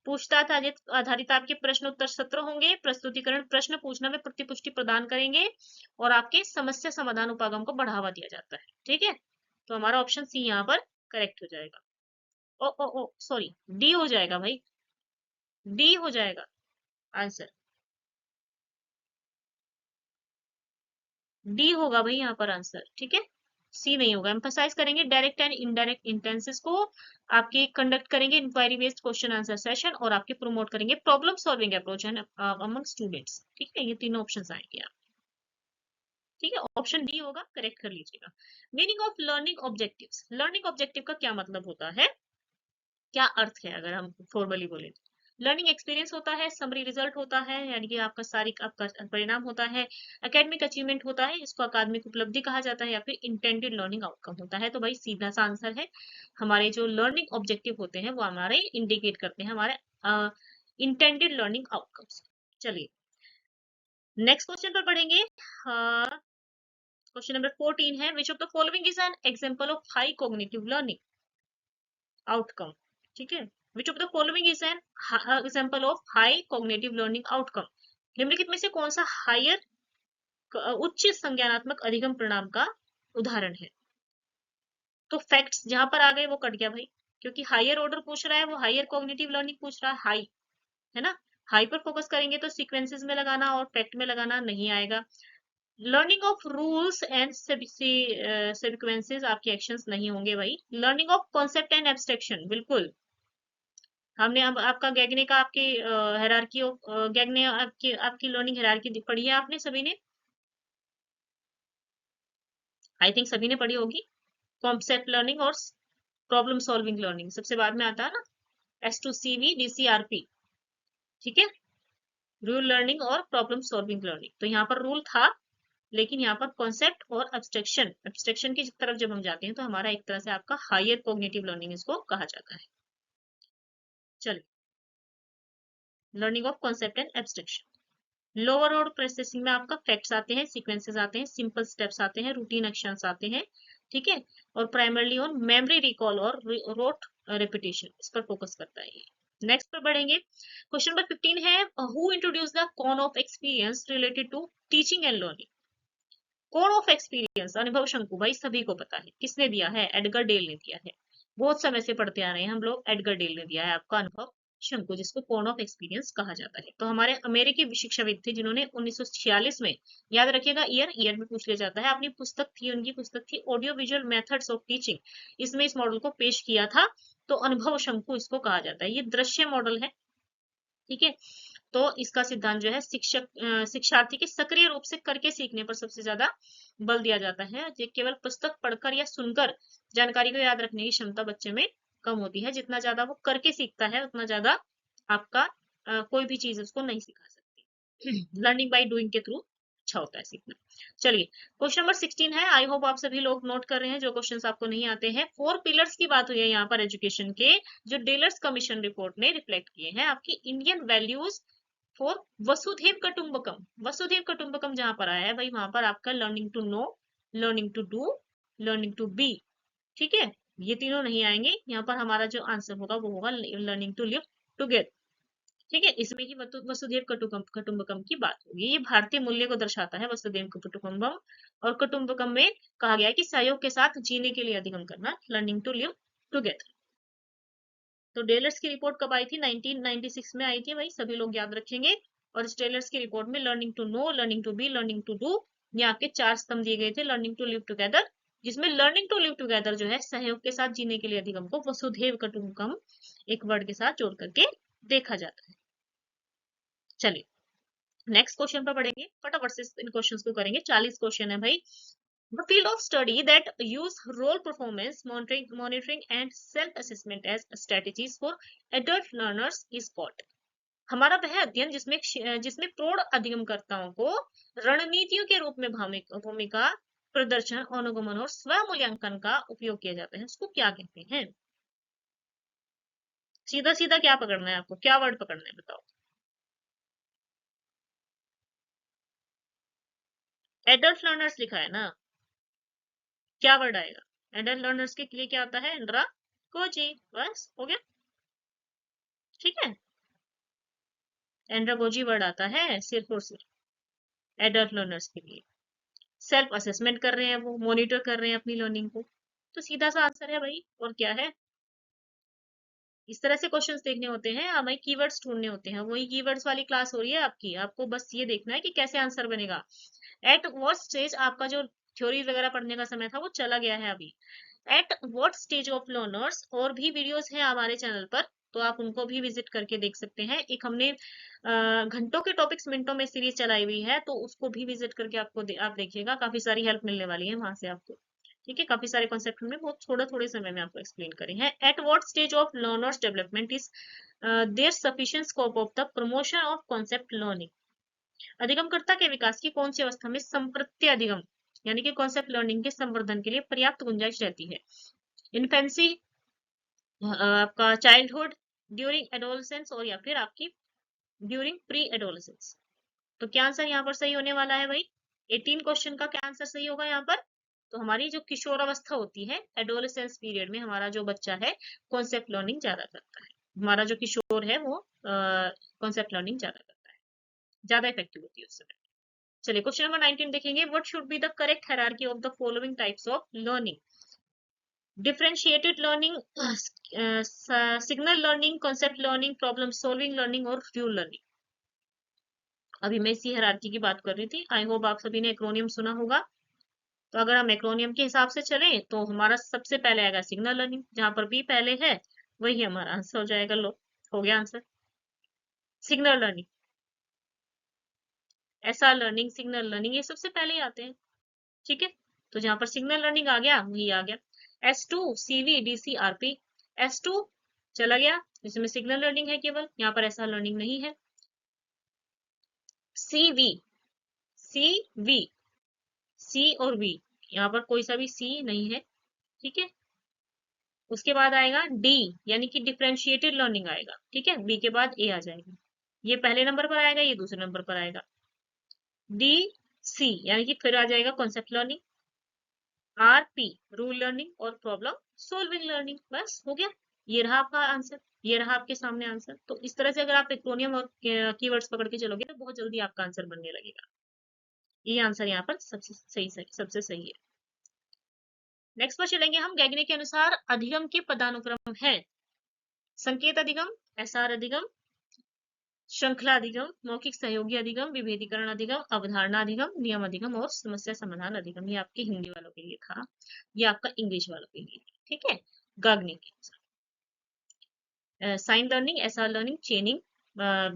पूछताछ आधारित आपके प्रश्न उत्तर सत्र होंगे। प्रस्तुतिकरण प्रश्न पूछना में प्रतिपुष्टि प्रदान करेंगे और आपके समस्या समाधान उपागम को बढ़ावा दिया जाता है। ठीक है, तो हमारा ऑप्शन सी यहाँ पर करेक्ट हो जाएगा। ओ ओ ओ सॉरी, डी हो जाएगा भाई, डी हो जाएगा आंसर, डी होगा भाई यहाँ पर आंसर। ठीक है, सी नहीं होगा। एम्फसाइज करेंगे डायरेक्ट एंड इनडायरेक्ट इंटेंसेस को, आपके कंडक्ट करेंगे inquiry based question answer session, और आपके प्रमोट करेंगे problem solving approach and among students. ठीक है, ये तीनों ऑप्शंस आएंगे आप। ठीक है, ऑप्शन डी होगा, करेक्ट कर लीजिएगा। Meaning of learning objectives, learning objective का क्या मतलब होता है, क्या अर्थ है अगर हम फॉर्मली बोले तो? लर्निंग एक्सपीरियंस होता है, समरी रिजल्ट होता है, यानी कि आपका सारी आपका परिणाम होता है, एकेडमिक अचीवमेंट होता है, इसको अकादमिक उपलब्धि कहा जाता है, या फिर इंटेंडेड लर्निंग आउटकम होता है। तो भाई सीधा सा आंसर है, हमारे जो लर्निंग ऑब्जेक्टिव होते हैं वो हमारे इंडिकेट करते हैं हमारे इंटेंडेड लर्निंग आउटकम्स। चलिए नेक्स्ट क्वेश्चन पर पढ़ेंगे। क्वेश्चन नंबर 14 है, which of the following is an example of high cognitive learning outcome. ठीक है, which of the following is an example of high cognitive learning outcome, निम्नलिखित में से कौन सा हायर उच्च संज्ञानात्मक अधिगम परिणाम का उदाहरण है? तो फैक्ट्स जहां पर आ गए वो कट गया भाई, क्योंकि हायर ऑर्डर पूछ रहा है, वो हायर कॉग्निटिव लर्निंग पूछ रहा है, हाई है ना, हाई पर फोकस करेंगे तो सीक्वेंसेस में लगाना और फैक्ट में लगाना नहीं आएगा। Learning of rules and sequences आपके एक्शंस नहीं होंगे भाई। Learning of concept and abstraction, बिल्कुल हमने अब आपका गैगने का आपकी हायरार्की गैगने आपकी आपकी लर्निंग हायरार्की पढ़ी है आपने सभी ने, आई थिंक सभी ने पढ़ी होगी। कॉन्सेप्ट लर्निंग और प्रॉब्लम सॉल्विंग लर्निंग सबसे बाद में आता है ना, S2CV DCRP। ठीक है, रूल लर्निंग और प्रॉब्लम सॉल्विंग लर्निंग, तो यहाँ पर रूल था, लेकिन यहाँ पर कॉन्सेप्ट और एब्स्ट्रैक्शन, एब्स्ट्रैक्शन की तरफ जब हम जाते हैं तो हमारा एक तरह से आपका हायर कॉग्निटिव लर्निंग इसको कहा जाता है। चलिए, learning of concept and abstraction. Lower order processing में आपका फैक्ट्स आते हैं, सीक्वेंसेस आते हैं, सिंपल स्टेप्स आते हैं, रूटीन एक्शंस आते हैं। ठीक है, और प्राइमरली ऑन मेमोरी रिकॉल और रोट रिपीटेशन, इस पर फोकस करता है ये। नेक्स्ट पर बढ़ेंगे, क्वेश्चन नंबर 15 है, who introduce the cone of experience related to teaching and learning. Code of experience, अनुभव शंकु, भाई सभी को पता है किसने दिया है, एडगर डेल ने दिया है। बहुत समय से पढ़ते आ रहे हैं हम लोग, एडगर डेल ने दिया है आपका अनुभव शंकु, जिसको कोड ऑफ एक्सपीरियंस कहा जाता है। तो हमारे अमेरिकी शिक्षाविद थे जिन्होंने 1946 में, याद रखिएगा ईयर, ईयर में पूछ लिया जाता है, अपनी पुस्तक थी, उनकी पुस्तक थी audio visual methods of teaching, इसमें इस मॉडल को पेश किया था। तो अनुभव शंकु इसको कहा जाता है, ये दृश्य मॉडल है। ठीक है, तो इसका सिद्धांत जो है शिक्षार्थी के सक्रिय रूप से करके सीखने पर सबसे ज्यादा बल दिया जाता है। ये केवल पुस्तक पढ़कर या सुनकर जानकारी को याद रखने की क्षमता बच्चे में कम होती है, जितना ज्यादा वो करके सीखता है उतना ज्यादा आपका कोई भी चीज उसको नहीं सिखा सकती। लर्निंग बाय डूइंग के थ्रू अच्छा होता है सीखना। चलिए क्वेश्चन नंबर 16 है, आई होप आप सभी लोग नोट कर रहे हैं, जो क्वेश्चंस आपको नहीं आते हैं। 4 पिलर्स की बात हुई है यहाँ पर एजुकेशन के, जो डेलर्स कमीशन रिपोर्ट ने रिफ्लेक्ट किए हैं आपकी इंडियन वैल्यूज फॉर वसुधैव कुटुंबकम। वसुधैव कुटुंबकम जहां पर आया है भाई, वहां पर आपका learning to know, learning to do, learning to be. ठीक है, ये तीनों नहीं आएंगे यहाँ पर, हमारा जो आंसर होगा वो होगा लर्निंग टू लिव टुगेदर। ठीक है, इसमें ही वसुधैव कुटुंबकम की बात होगी, ये भारतीय मूल्य को दर्शाता है वसुधैव कुटुंबकम। और कुटुंबकम में कहा गया है कि सहयोग के साथ जीने के लिए अधिगम करना, लर्निंग टू लिव टुगेदर। तो डेलर्स की रिपोर्ट कब आई थी, 1996 में आई थी भाई, सभी लोग याद रखेंगे। और इस डेलर्स की रिपोर्ट में learning to know, learning to be, learning to do, ये आपके 4 स्तंभ दिए गए थे, लर्निंग टू लिव टुगेदर, जिसमें लर्निंग टू लिव टुगेदर जो है सहयोग के साथ जीने के लिए अधिगम को वसुधैव कुटुंबकम एक वर्ड के साथ जोड़ करके देखा जाता है। चलिए नेक्स्ट क्वेश्चन पर पढ़ेंगे, फटाफट से इन क्वेश्चंस को करेंगे, 40 क्वेश्चन है भाई। The field of study that use role performance monitoring and self-assessment as strategies for adult learners is called। हमारा वह अध्ययन जिसमें जिसमें प्रौढ़ अधिगमकर्ताओं को रणनीतियों के रूप में भूमिका प्रदर्शन, अनुगमन और स्व मूल्यांकन का उपयोग किया जाता है, उसको क्या कहते हैं? सीधा सीधा क्या पकड़ना है आपको, क्या वर्ड पकड़ना है बताओ? एडल्ट लर्नर्स लिखा है ना, क्या वर्ड आएगा? एडल्ट लर्नर्स के लिए क्या आता है? इंद्रा कोची, बस हो गया। ठीक है, एंड्रागोजी वर्ड आता है सिर्फ और सिर्फ एडल्ट लर्नर्स के लिए। सेल्फ असेसमेंट कर रहे हैं, वो मॉनिटर कर रहे हैं अपनी लर्निंग को। तो सीधा सा आंसर है भाई, और क्या है। इस तरह से क्वेश्चंस देखने होते हैं, हमें कीवर्ड्स ढूंढने होते हैं। वही कीवर्ड्स वाली क्लास हो रही है आपकी, आपको बस ये देखना है कि कैसे आंसर बनेगा। एट व्हाट स्टेज, आपका जो थ्योरी वगैरह पढ़ने का समय था वो चला गया है अभी। Eight what stage of learners, और भी वीडियोस हैं हमारे चैनल पर, तो आप उनको भी विजिट करके देख सकते हैं। एक हमने घंटों के टॉपिक्स मिनटों में सीरीज चलाई हुई है, तो उसको भी विजिट करके आप देखिएगा, काफी सारी हेल्प मिलने वाली है वहां से आपको। ठीक है, काफी सारे कॉन्सेप्ट हमने बहुत थोड़े थोड़े समय में आपको एक्सप्लेन करे हैं। At what stage of learners development is there sufficient scope of the promotion of concept learning, अधिगमकर्ता के विकास की कौन सी अवस्था में संप्रत्य अधिगम यानी कि कॉन्सेप्ट लर्निंग के संवर्धन के लिए पर्याप्त गुंजाइश रहती है। इन्फेंसी, आपका चाइल्डहुड, ड्यूरिंग एडोलसेंस, और या फिर आपकी ड्यूरिंग प्री एडोलसेंस। तो क्या आंसर यहाँ पर सही होने वाला है भाई? 18 क्वेश्चन का क्या आंसर सही होगा यहाँ पर? तो हमारी जो किशोर अवस्था होती है, एडोलेसेंस पीरियड में हमारा जो बच्चा है कॉन्सेप्ट लर्निंग ज्यादा करता है। हमारा जो किशोर है वो कॉन्सेप्ट लर्निंग ज्यादा करता है, ज्यादा इफेक्टिव होती है उस समय। चलिए क्वेश्चन नंबर 19 देखेंगे। What should be the correct hierarchy of the following types of learning? Differentiated learning, signal learning, concept learning, problem solving learning और रूल लर्निंग। अभी मैं इसी हायरार्की की बात कर रही थी। आई होप आप सभी ने एक्रोनियम सुना होगा। तो अगर हम एक्रोनियम के हिसाब से चलें तो हमारा सबसे पहले आएगा सिग्नल लर्निंग, जहां पर बी पहले है वही हमारा आंसर हो जाएगा। लो, हो गया answer, signal learning. SR learning, signal learning, ये सबसे पहले ही आते हैं। ठीक है, तो जहां पर सिग्नल लर्निंग आ गया वही आ गया। S2 CV DC RP, S2 चला गया, इसमें सिग्नल लर्निंग है केवल, यहाँ पर एसआर लर्निंग नहीं है। CV, CV, C और V, यहाँ पर कोई सा भी C नहीं है। ठीक है, उसके बाद आएगा डी यानी कि डिफरेंशिएटेड लर्निंग आएगा। ठीक है, बी के बाद ए आ जाएगा, ये पहले नंबर पर आएगा, ये दूसरे नंबर पर आएगा। डी सी यानी कि फिर आ जाएगा concept learning. R P rule learning और प्रॉब्लम सोल्विंग लर्निंग। बस हो गया, ये रहा आपका आंसर, ये रहा आपके सामने आंसर। तो इस तरह से अगर आप एक्रोनियम और कीवर्ड्स पकड़ के चलोगे तो बहुत जल्दी आपका आंसर बनने लगेगा। ये आंसर यहाँ पर सबसे सही है। नेक्स्ट पर चलेंगे हम। गैगने के अनुसार अधिगम के पदानुक्रम है संकेत अधिगम, एसआर अधिगम, श्रृंखला अधिगम, मौखिक सहयोगी अधिगम, विभेदीकरण अधिगम, अवधारणा अधिगम, नियम अधिगम और समस्या समाधान अधिगम। ये आपके हिंदी वालों के लिए था, ये आपका इंग्लिश वालों के लिए। ठीक है, गाग्ने के अनुसार sign learning, SR learning, chaining,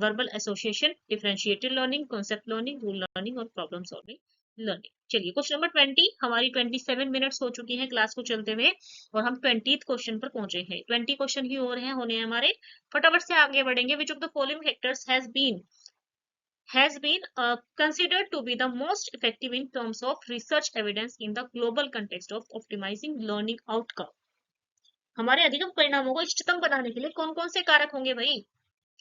verbal association, differentiated learning, concept learning, rule learning और प्रॉब्लम सॉल्विंग लर्निंग। चलिए क्वेश्चन नंबर 20, हमारी 27 मिनट्स हो चुकी हैं क्लास को चलते हुए और हम 20th क्वेश्चन पर पहुंचे हैं। 20 क्वेश्चन ही और हैं होने हमारे, फटाफट से आगे बढ़ेंगे। विच of the following factors has been considered to be the most effective in terms of research evidence in the global context of optimizing learning outcome? हमारे अधिगम परिणामों को इष्टतम बनाने के लिए कौन कौन से कारक होंगे भाई?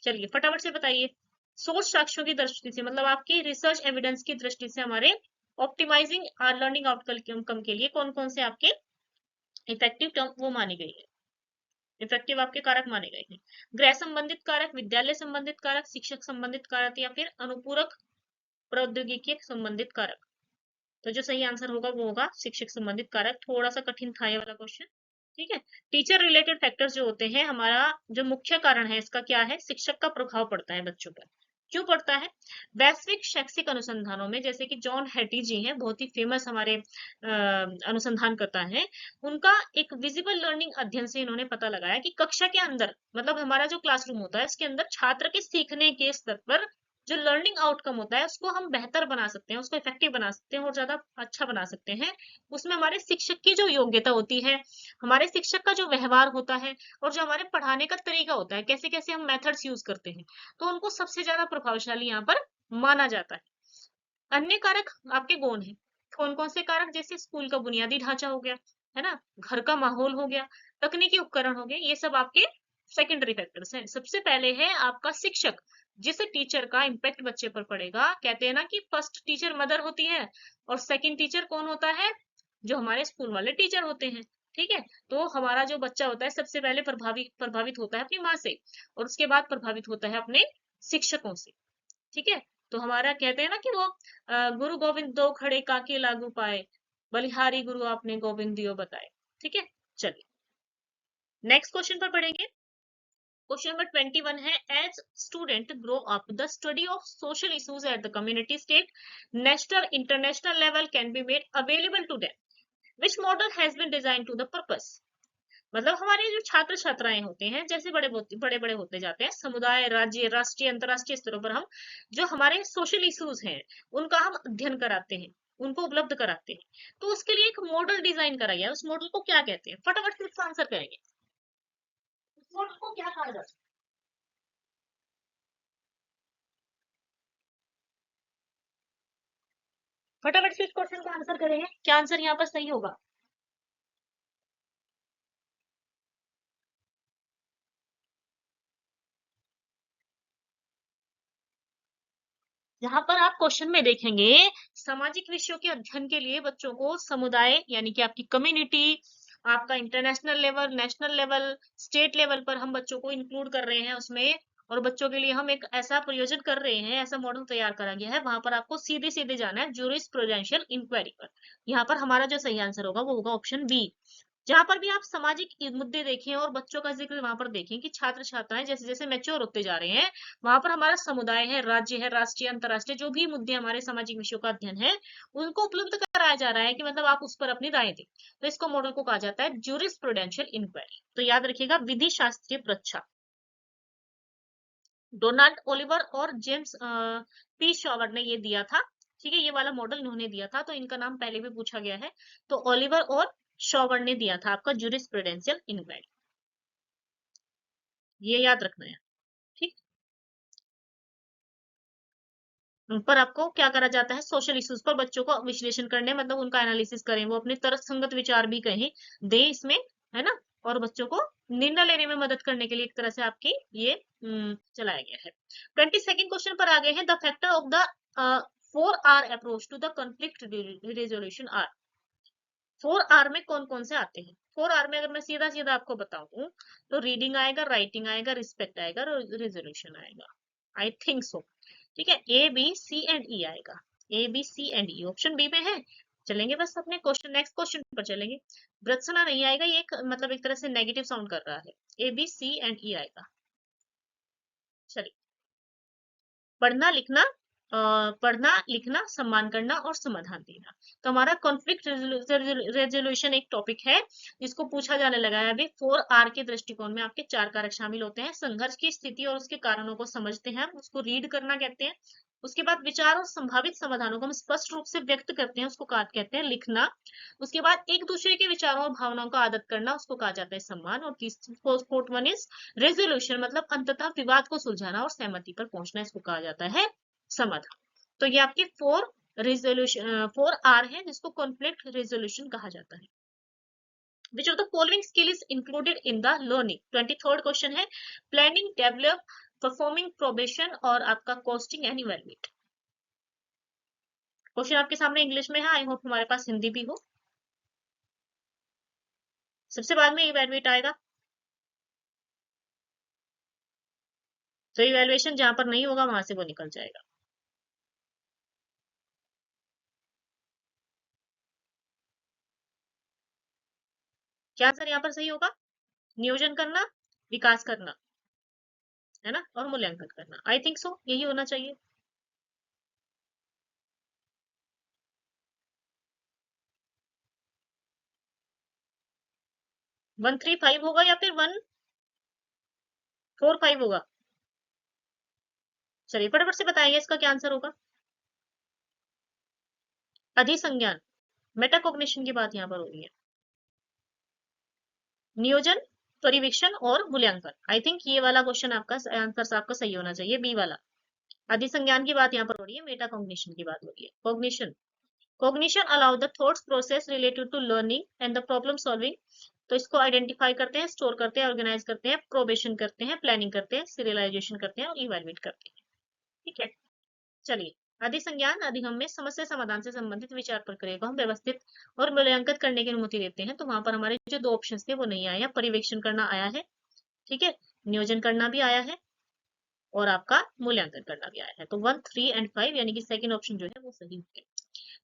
चलिए फटाफट से बताइए। सोर्स साक्ष्यों की दृष्टि से, मतलब आपकी रिसर्च एविडेंस की दृष्टि से हमारे ऑप्टिमाइजिंग लर्निंग आउटकम के लिए कौन कौन से आपके इफेक्टिव टर्म वो मानी गई है, इफेक्टिव आपके कारक माने गए हैं? गृह संबंधित कारक, विद्यालय संबंधित कारक, शिक्षक संबंधित कारक या फिर अनुपूरक प्रौद्योगिकी संबंधित कारक? तो जो सही आंसर होगा वो होगा शिक्षक संबंधित कारक। थोड़ा सा कठिन था ये वाला क्वेश्चन। ठीक है, टीचर रिलेटेड फैक्टर्स जो होते हैं, हमारा जो मुख्य कारण है इसका क्या है? शिक्षक का प्रभाव पड़ता है बच्चों पर। क्यों पड़ता है? वैश्विक शैक्षिक अनुसंधानों में, जैसे कि जॉन हैटी जी हैं, बहुत ही फेमस हमारे अनुसंधान करता है, उनका एक विजिबल लर्निंग अध्ययन से इन्होंने पता लगाया कि कक्षा के अंदर, मतलब हमारा जो क्लासरूम होता है उसके अंदर छात्र के सीखने के स्तर पर जो लर्निंग आउटकम होता है उसको हम बेहतर बना सकते हैं, उसको इफेक्टिव बना सकते हैं और ज्यादा अच्छा बना सकते हैं। उसमें हमारे शिक्षक की जो योग्यता होती है, हमारे शिक्षक का जो व्यवहार होता है और जो हमारे पढ़ाने का तरीका होता है, कैसे कैसे हम मेथड्स यूज करते हैं, तो उनको सबसे ज्यादा प्रभावशाली यहाँ पर माना जाता है। अन्य कारक आपके गौण है। कौन कौन से कारक? जैसे स्कूल का बुनियादी ढांचा हो गया, है ना, घर का माहौल हो गया, तकनीकी उपकरण हो गए, ये सब आपके सेकेंडरी फैक्टर्स हैं। सबसे पहले है आपका शिक्षक, जिस टीचर का इम्पैक्ट बच्चे पर पड़ेगा। कहते हैं ना कि फर्स्ट टीचर मदर होती है और सेकंड टीचर कौन होता है? जो हमारे स्कूल वाले टीचर होते हैं। ठीक है, तो हमारा जो बच्चा होता है सबसे पहले प्रभावित होता है अपनी माँ से और उसके बाद प्रभावित होता है अपने शिक्षकों से। ठीक है, तो हमारा कहते हैं ना कि वो गुरु गोविंद दो खड़े काके लागू पाए, बलिहारी गुरु आपने गोविंद दियो बताए। ठीक है, चलिए नेक्स्ट क्वेश्चन पर पढ़ेंगे। क्वेश्चन नंबर 21 है, as student grow up the study of social issues at the community state national international level can be made available to them, which model has been design to the purpose. मतलब हमारे जो छात्र छात्राएं होते हैं, जैसे बड़े बड़े होते जाते हैं, समुदाय, राज्य, राष्ट्रीय, अंतर्राष्ट्रीय स्तरों पर हम जो हमारे सोशल इश्यूज हैं उनका हम अध्ययन कराते हैं, उनको उपलब्ध कराते हैं। तो उसके लिए एक मॉडल डिजाइन करा गया है। उस मॉडल को क्या कहते हैं? फटाफट से इसका आंसर करेंगे। उस मॉडल को क्या कहा जाता है? फटाफट से इस क्वेश्चन का आंसर करेंगे, क्या आंसर यहाँ पर सही होगा? यहाँ पर आप क्वेश्चन में देखेंगे, सामाजिक विषयों के अध्ययन के लिए बच्चों को समुदाय यानी कि आपकी कम्युनिटी, आपका international level, national level, state level पर हम बच्चों को इंक्लूड कर रहे हैं उसमें। और बच्चों के लिए हम एक ऐसा प्रयोजन कर रहे हैं, ऐसा मॉडल तैयार करा गया है, वहां पर आपको सीधे सीधे जाना है जूरिस्प्रूडेंशियल इंक्वायरी पर। यहाँ पर हमारा जो सही आंसर होगा वो होगा ऑप्शन बी। जहां पर भी आप सामाजिक मुद्दे देखें और बच्चों का जिक्र वहां पर देखें कि छात्र छात्राएं जैसे जैसे मैच्योर होते जा रहे हैं, वहां पर हमारा समुदाय है, राज्य है, राष्ट्रीय, अंतर्राष्ट्रीय जो भी मुद्दे हमारे सामाजिक विषयों का अध्ययन है उनको उपलब्ध कराया जा रहा है कि मतलब आप उस पर अपनी राय दें। तो इसको मॉडल को कहा जाता है ज्यूरिस्प्रूडेंशियल इंक्वायरी। तो याद रखिएगा, विधि शास्त्रीय परीक्षा। डोनाल्ड ओलिवर और जेम्स पी शॉवर ने ये दिया था। ठीक है, ये वाला मॉडल इन्होंने दिया था, तो इनका नाम पहले भी पूछा गया है। तो ओलिवर और शॉवर ने दिया था आपका ज्यूरिस्प्रूडेंशियल इंक्वायरी, ये याद रखना है। ठीक, उन पर आपको क्या करा जाता है? सोशल इश्यूज पर बच्चों को विश्लेषण करने, मतलब उनका एनालिसिस करें, वो अपने तर्कसंगत विचार भी कहें, दे इसमें, है ना। और बच्चों को निर्णय लेने में मदद करने के लिए एक तरह से आपकी ये चलाया गया है। 22nd क्वेश्चन पर आ गए हैं, the factor of the 4R approach to the conflict resolution are. 4R में कौन कौन से आते हैं? 4R में अगर मैं सीधा सीधा आपको बताऊं तो रीडिंग आएगा, राइटिंग आएगा, रिस्पेक्ट आएगा, रेजोल्यूशन आएगा। I think so. ठीक है, A B C and E आएगा। A B C and E option B में है। चलेंगे बस अपने क्वेश्चन, नेक्स्ट क्वेश्चन पर चलेंगे। ब्रत्सना नहीं आएगा, ये मतलब एक तरह से नेगेटिव साउंड कर रहा है। A B C and E आएगा। चलिए, पढ़ना लिखना, पढ़ना लिखना, सम्मान करना और समाधान देना। तो हमारा कॉन्फ्लिक्ट रेजोल्यूशन एक टॉपिक है जिसको पूछा जाने लगा है अभी। 4R के दृष्टिकोण में आपके 4 कारक शामिल होते हैं। संघर्ष की स्थिति और उसके कारणों को समझते हैं, उसको रीड करना कहते हैं। उसके बाद विचार और संभावित समाधानों को हम स्पष्ट रूप से व्यक्त करते हैं, उसको कहते हैं लिखना। उसके बाद एक दूसरे के विचारों और भावनाओं का आदर करना, उसको कहा जाता है सम्मान। और फोर्थ वन इज रेजोल्यूशन, मतलब अंततः विवाद को सुलझाना और सहमति पर पहुंचना, इसको कहा जाता है समाधान। तो ये आपके 4R है जिसको कॉन्फ्लिक्ट रेजोल्यूशन कहा जाता है। Which of the following skill is included in the learning? 23rd question है, प्लानिंग, डेवलप, परफॉर्मिंग, प्रोबेशन और आपका कॉस्टिंग एंड इवेल्युएट। क्वेश्चन आपके सामने इंग्लिश में है, आई होप हमारे पास हिंदी भी हो। सबसे बाद में इवेल्युएट आएगा, तो इवेल्युएशन जहां पर नहीं होगा वहां से वो निकल जाएगा। क्या आंसर यहाँ पर सही होगा? नियोजन करना, विकास करना, है ना, और मूल्यांकन करना। आई थिंक सो, यही होना चाहिए। 135 होगा या फिर 145 होगा? चलिए फटाफट से बताएंगे इसका क्या आंसर होगा। अधिसंज्ञान, मेटाकॉग्निशन की बात यहाँ पर हो रही है। नियोजन, परिवीक्षण और मूल्यांकन। आई थिंक ये वाला क्वेश्चन आपका आंसर आपका सही होना चाहिए, बी वाला। अधिसंज्ञान की बात यहाँ पर हो रही है, मेटा कॉग्निशन की बात हो रही है। Cognition, cognition allow the thoughts process related to learning and the problem solving. तो इसको आइडेंटिफाई करते हैं, स्टोर करते हैं, ऑर्गेनाइज करते हैं, प्रोबेशन करते हैं, प्लानिंग करते हैं, सीरियलाइजेशन करते हैं और इवेलुएट करते हैं। ठीक है, चलिए। अधिसंज्ञान अधिगम में समस्या समाधान से संबंधित विचार प्रक्रिया को हम व्यवस्थित और मूल्यांकित करने की अनुमति देते हैं। तो वहां पर हमारे जो 2 ऑप्शन थे वो नहीं आया, पर्यवेक्षण करना आया है, ठीक है, नियोजन करना भी आया है, और आपका मूल्यांकन करना भी आया है। तो 1, 3 एंड 5 यानी कि सेकंड ऑप्शन जो है वो सही हो गया।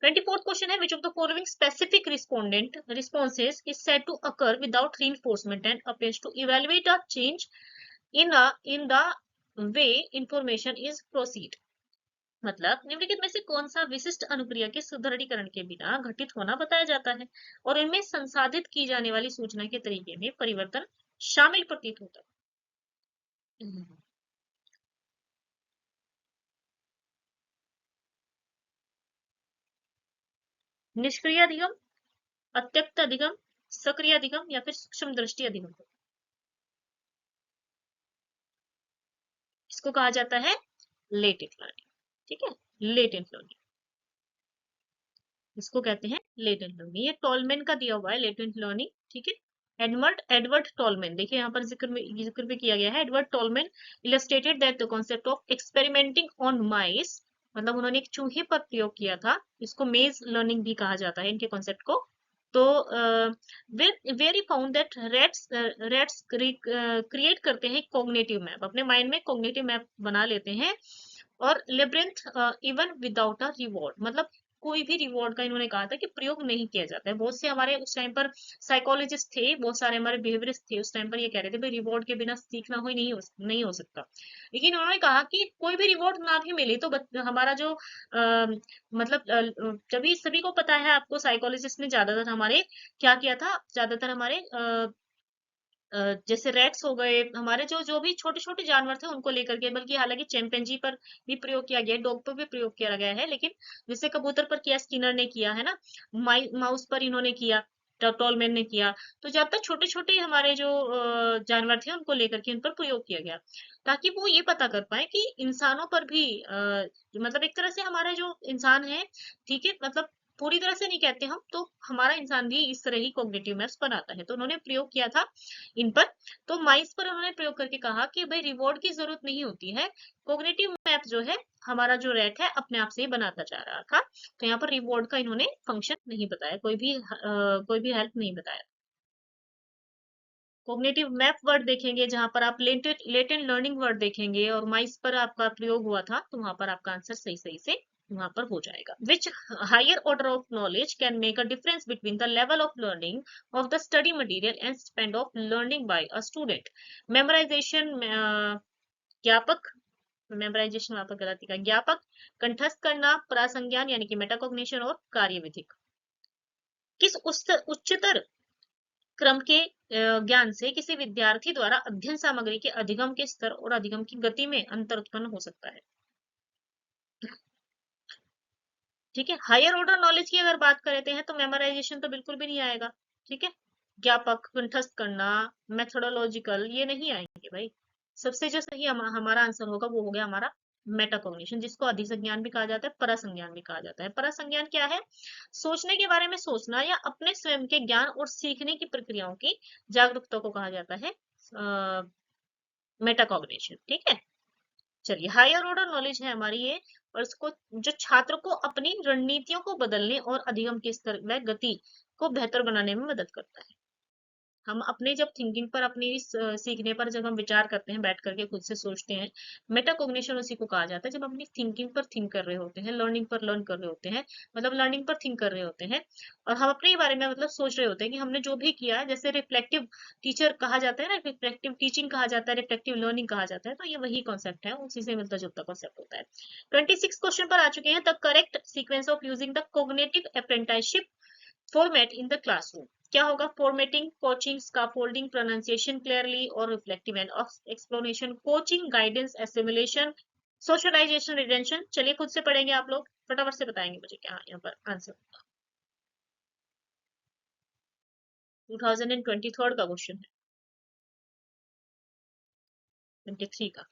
24th क्वेश्चन है, which of the following specific respondent responses is said to occur without reinforcement and appears to evaluate a change in the way information is proceed। मतलब निम्नलिखित में से कौन सा विशिष्ट अनुक्रिया के सुदृढ़ीकरण के बिना घटित होना बताया जाता है और इनमें संसाधित की जाने वाली सूचना के तरीके में परिवर्तन शामिल प्रतीत होता है। निष्क्रिय अधिगम, अत्यक्त अधिगम, सक्रिय अधिगम या फिर सूक्ष्म दृष्टि अधिगम। इसको कहा जाता है लेटेंट लर्निंग। ठीक है, लेटेंट लर्निंग इसको कहते हैं लेटेंट लर्निंग। ये टॉलमैन का दिया हुआ है लेटेंट लर्निंग। ठीक है, एडवर्ड टॉलमैन, देखिए यहाँ पर जिक्र भी किया गया है। Edward Tolman illustrated that the concept of experimenting on mice, मतलब उन्होंने एक चूहे पर प्रयोग किया था। इसको मेज लर्निंग भी कहा जाता है इनके कॉन्सेप्ट को। तो very found that rates create करते हैं कॉग्निटिव मैप, अपने माइंड में कॉग्निटिव मैप बना लेते हैं। और labyrinth even without a reward, मतलब कोई भी रिवॉर्ड का इन्होंने कहा था कि प्रयोग नहीं किया जाता है। बहुत से हमारे उस टाइम पर साइकोलॉजिस्ट थे, बहुत सारे हमारे बिहेवियरिस्ट थे उस टाइम पर, ये कह रहे थे भाई रिवॉर्ड के बिना सीखना ही नहीं हो सकता। लेकिन उन्होंने कहा कि कोई भी रिवॉर्ड ना भी मिले तो हमारा जो मतलब जब सभी को पता है, आपको साइकोलॉजिस्ट ने ज्यादातर हमारे क्या किया था, ज्यादातर हमारे जैसे रैट्स हो गए, हमारे जो जो भी छोटे छोटे जानवर थे उनको लेकर के, बल्कि हालांकि चिंपैंजी पर भी प्रयोग किया गया है, डॉग पर भी प्रयोग किया गया है, लेकिन जैसे कबूतर पर किया, स्किनर ने किया है ना, माउस पर इन्होंने किया, टॉलमैन ने किया। तो ज्यादातर छोटे छोटे हमारे जो जानवर थे उनको लेकर के उन पर प्रयोग किया गया, ताकि वो ये पता कर पाए कि इंसानों पर भी मतलब एक तरह से हमारा जो इंसान है, ठीक है, मतलब पूरी तरह से नहीं कहते हम, तो हमारा इंसान भी इस तरह ही कॉग्निटिव मैप्स बनाता है। तो उन्होंने प्रयोग किया था इन पर। तो माइस पर उन्होंने प्रयोग करके कहा कि भाई रिवॉर्ड की जरूरत नहीं होती है, कॉग्निटिव मैप जो है हमारा जो रैट है अपने आप से ही बनाता जा रहा था। तो यहाँ पर रिवॉर्ड का इन्होंने फंक्शन नहीं बताया, कोई भी हेल्प नहीं बताया। कॉग्निटिव मैप वर्ड देखेंगे जहां पर आप लेटेंट लर्निंग वर्ड देखेंगे और माइस पर आपका प्रयोग हुआ था, तो वहां पर आपका आंसर सही सही से वहां पर हो जाएगा। Which higher order of knowledge can make a difference between the level of learning of the study material and spend of learning by a student. Memorisation, ज्ञापक, मेमोराइजेशन वहां पर गलती का, ज्ञापक, कंठस्थ करना, प्रासंज्ञान यानी कि मेटाकॉग्निशन और कार्यविधिक। किस उच्चतर क्रम के ज्ञान से किसी विद्यार्थी द्वारा अध्ययन सामग्री के अधिगम के स्तर और अधिगम की गति में अंतर उत्पन्न हो सकता है। ठीक है, हायर ऑर्डर नॉलेज की अगर बात करते हैं तो मेमोराइजेशन तो बिल्कुल भी नहीं आएगा। ठीक है, ज्ञापक, कंठस्थ करना, मेथोडोलॉजिकल, ये नहीं आएंगे भाई। सबसे जो सही हमारा आंसर होगा वो हो गया हमारा मेटाकॉग्निशन, जिसको अधिसंज्ञान भी कहा जाता है, परसंज्ञान भी कहा जाता है। परसंज्ञान क्या है? सोचने के बारे में सोचना या अपने स्वयं के ज्ञान और सीखने की प्रक्रियाओं की जागरूकता को कहा जाता है मेटाकॉग्निशन। ठीक है, चलिए हायर ऑर्डर नॉलेज है हमारी ये, और इसको जो छात्र को अपनी रणनीतियों को बदलने और अधिगम के स्तर व गति को बेहतर बनाने में मदद करता है। हम अपने जब थिंकिंग पर, अपनी सीखने पर जब हम विचार करते हैं, बैठ करके खुद से सोचते हैं, मेटाकॉग्निशन उसी को कहा जाता है। जब अपनी थिंकिंग पर थिंक कर रहे होते हैं, लर्निंग पर लर्न कर रहे होते हैं, मतलब लर्निंग पर थिंक कर रहे होते हैं, और हम अपने ही बारे में मतलब सोच रहे होते हैं कि हमने जो भी किया है, जैसे रिफ्लेक्टिव टीचर कहा जाता है ना, रिफ्लेक्टिव टीचिंग कहा जाता है, रिफ्लेक्टिव लर्निंग कहा जाता है, तो ये वही कॉन्सेप्ट है, उसी से मिलता जुलता कॉन्सेप्ट होता है। 26 क्वेश्चन पर आ चुके हैं। The correct sequence of using the cognitive apprenticeship format in the classroom क्या होगा? Formatting, coaching, scaffolding, pronunciation clearly और reflective and explanation, coaching, guidance, assimilation, socialisation, retention. चलिए खुद से पढ़ेंगे आप लोग, फटाफट से बताएंगे मुझे क्या यहाँ पर आंसर। 2023 का क्वेश्चन है, 23 का।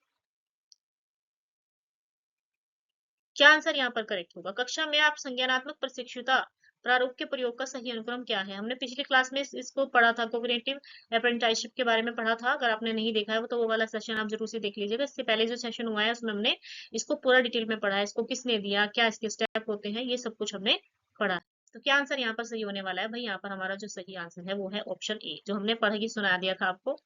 क्या आंसर यहाँ पर करेक्ट होगा? कक्षा में आप संज्ञानात्मक प्रशिक्षुता प्रारूप के प्रयोग का सही अनुक्रम क्या है? हमने पिछली क्लास में इसको पढ़ा था, कोग्निटिव अप्रेंटिसशिप के बारे में पढ़ा था। अगर आपने नहीं देखा है वो, तो वो वाला सेशन आप जरूर से देख लीजिएगा। इससे पहले जो सेशन हुआ है उसमें हमने इसको पूरा डिटेल में पढ़ा है, इसको किसने दिया, क्या इसके स्टेप होते हैं, ये सब कुछ हमने पढ़ा है। तो क्या आंसर यहाँ पर सही होने वाला है भाई? यहाँ पर हमारा जो सही आंसर है वो है ऑप्शन ए, जो हमने पढ़ के सुना दिया था आपको।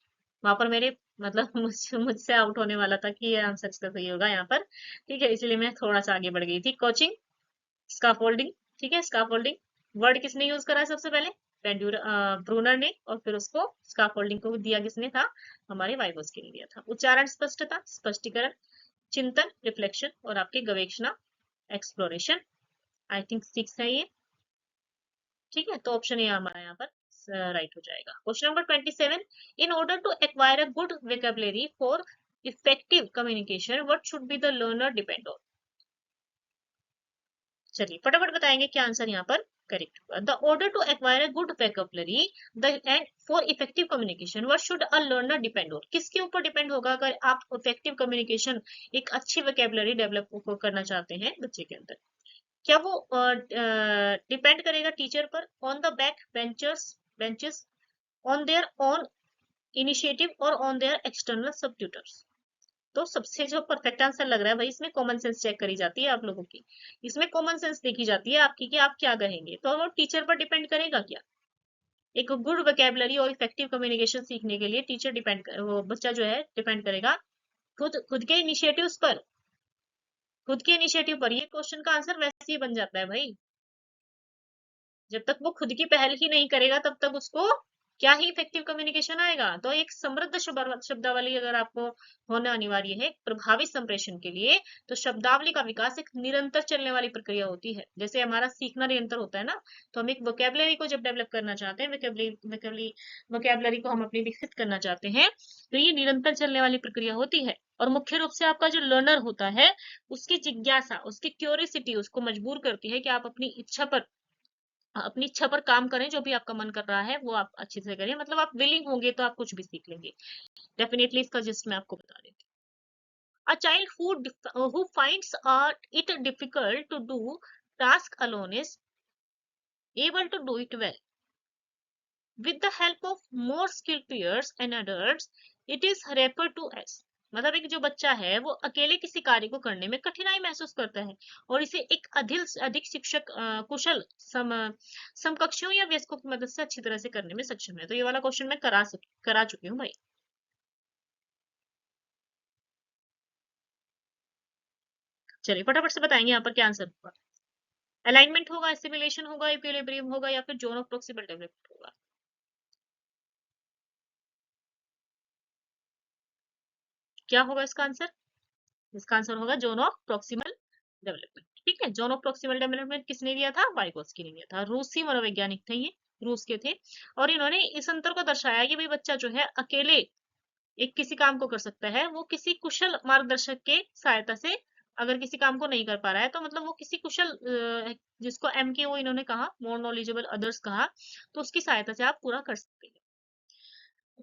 वहां पर मेरे मतलब मुझसे आउट होने वाला था कि ये आंसर इसका सही होगा यहाँ पर। ठीक है, इसलिए मैं थोड़ा सा आगे बढ़ गई थी। Coaching, scaffolding. ठीक है, स्काफोल्डिंग वर्ड किसने यूज करा है सबसे पहले? ब्रूनर ने। और फिर उसको स्काफोल्डिंग को दिया किसने था? हमारे वाइगोस्की ने दिया था। उच्चारण स्पष्टता, स्पष्टीकरण, चिंतन, रिफ्लेक्शन, और आपकी गवेषणा, एक्सप्लोरेशन। आई थिंक 6 है ये। ठीक है, तो ऑप्शन ए हमारा यहाँ पर राइट हो जाएगा। Question number 27, in order to acquire a good vocabulary for effective communication what should be the learner depend on? चलिए फटाफट बताएंगे क्या आंसर यहाँ पर करेक्ट होगा। The order to acquire a good vocabulary the and for effective communication what should a learner depend on? किसके ऊपर depend होगा अगर आप इफेक्टिव कम्युनिकेशन, एक अच्छी वेकेबलरी डेवलप करना चाहते हैं बच्चे के अंदर? क्या वो डिपेंड करेगा टीचर पर, on the back benches, on their own initiative, और ऑन देयर एक्सटर्नल सब ट्यूटर्स? तो सबसे जो परफेक्ट आंसर लग रहा है भाई, इसमें कॉमन सेंस चेक करी जाती है आप लोगों की, इसमें कॉमन सेंस देखी जाती है आपकी कि आप क्या कहेंगे। तो वो टीचर पर डिपेंड करेगा क्या? एक गुड वोकेबलरी और इफेक्टिव कम्युनिकेशन सीखने के लिए टीचर वो बच्चा जो है डिपेंड करेगा खुद खुद के इनिशिएटिव्स पर, खुद के इनिशिएटिव पर। ये क्वेश्चन का आंसर वैसे ही बन जाता है भाई। जब तक वो खुद की पहल ही नहीं करेगा तब तक उसको क्या ही इफेक्टिव कम्युनिकेशन आएगा? तो एक समृद्ध शब्दावली अगर आपको होना अनिवार्य है प्रभावी संप्रेषण के लिए, तो शब्दावली का विकास एक निरंतर चलने वाली प्रक्रिया होती है। जैसे हमारा सीखना निरंतर होता है ना, तो हम एक वोकेबलरी को जब डेवलप करना चाहते हैं, वोकेबलरी को हम अपनी विकसित करना चाहते हैं, तो ये निरंतर चलने वाली प्रक्रिया होती है। और मुख्य रूप से आपका जो लर्नर होता है, उसकी जिज्ञासा, उसकी क्यूरियोसिटी उसको मजबूर करती है कि आप अपनी इच्छा पर काम करें। जो भी आपका मन कर रहा है वो आप अच्छे से करें, मतलब आप विलिंग होंगे तो आप कुछ भी सीख लेंगे। डेफिनेटली इसका जिस्ट मैं आपको बता देती हूँ। A child who finds it difficult to do task alone is able to do it well with the help of more skilled peers and adults, it is refer to as. मतलब एक जो बच्चा है वो अकेले किसी कार्य को करने में कठिनाई महसूस करता है और इसे एक अधिक शिक्षक कुशल समकक्षों या वयस्कों की मदद से अच्छी तरह से करने में सक्षम है। तो ये वाला क्वेश्चन मैं करा चुकी हूँ भाई। चलिए फटाफट से बताएंगे यहाँ पर क्या आंसर होगा। अलाइनमेंट होगा, सिमुलेशन होगा, इक्विलिब्रियम होगा, या फिर जोन ऑफ प्रॉक्सिमल डेवलपमेंट होगा? क्या होगा इसका आंसर? इसका आंसर होगा जोन ऑफ प्रॉक्सिमल डेवलपमेंट। ठीक है, जोन ऑफ प्रॉक्सिमल डेवलपमेंट किसने दिया था? वाइगोस्की ने दिया था। रूसी मनोवैज्ञानिक थे ये, रूस के थे। और इन्होंने इस अंतर को दर्शाया कि भाई बच्चा जो है अकेले एक किसी काम को कर सकता है, वो किसी कुशल मार्गदर्शक के सहायता से अगर किसी काम को नहीं कर पा रहा है, तो मतलब वो किसी कुशल जिसको MKO इन्होंने कहा, मोर नॉलेजेबल अदर्स कहा, तो उसकी सहायता से आप पूरा कर सकते हैं।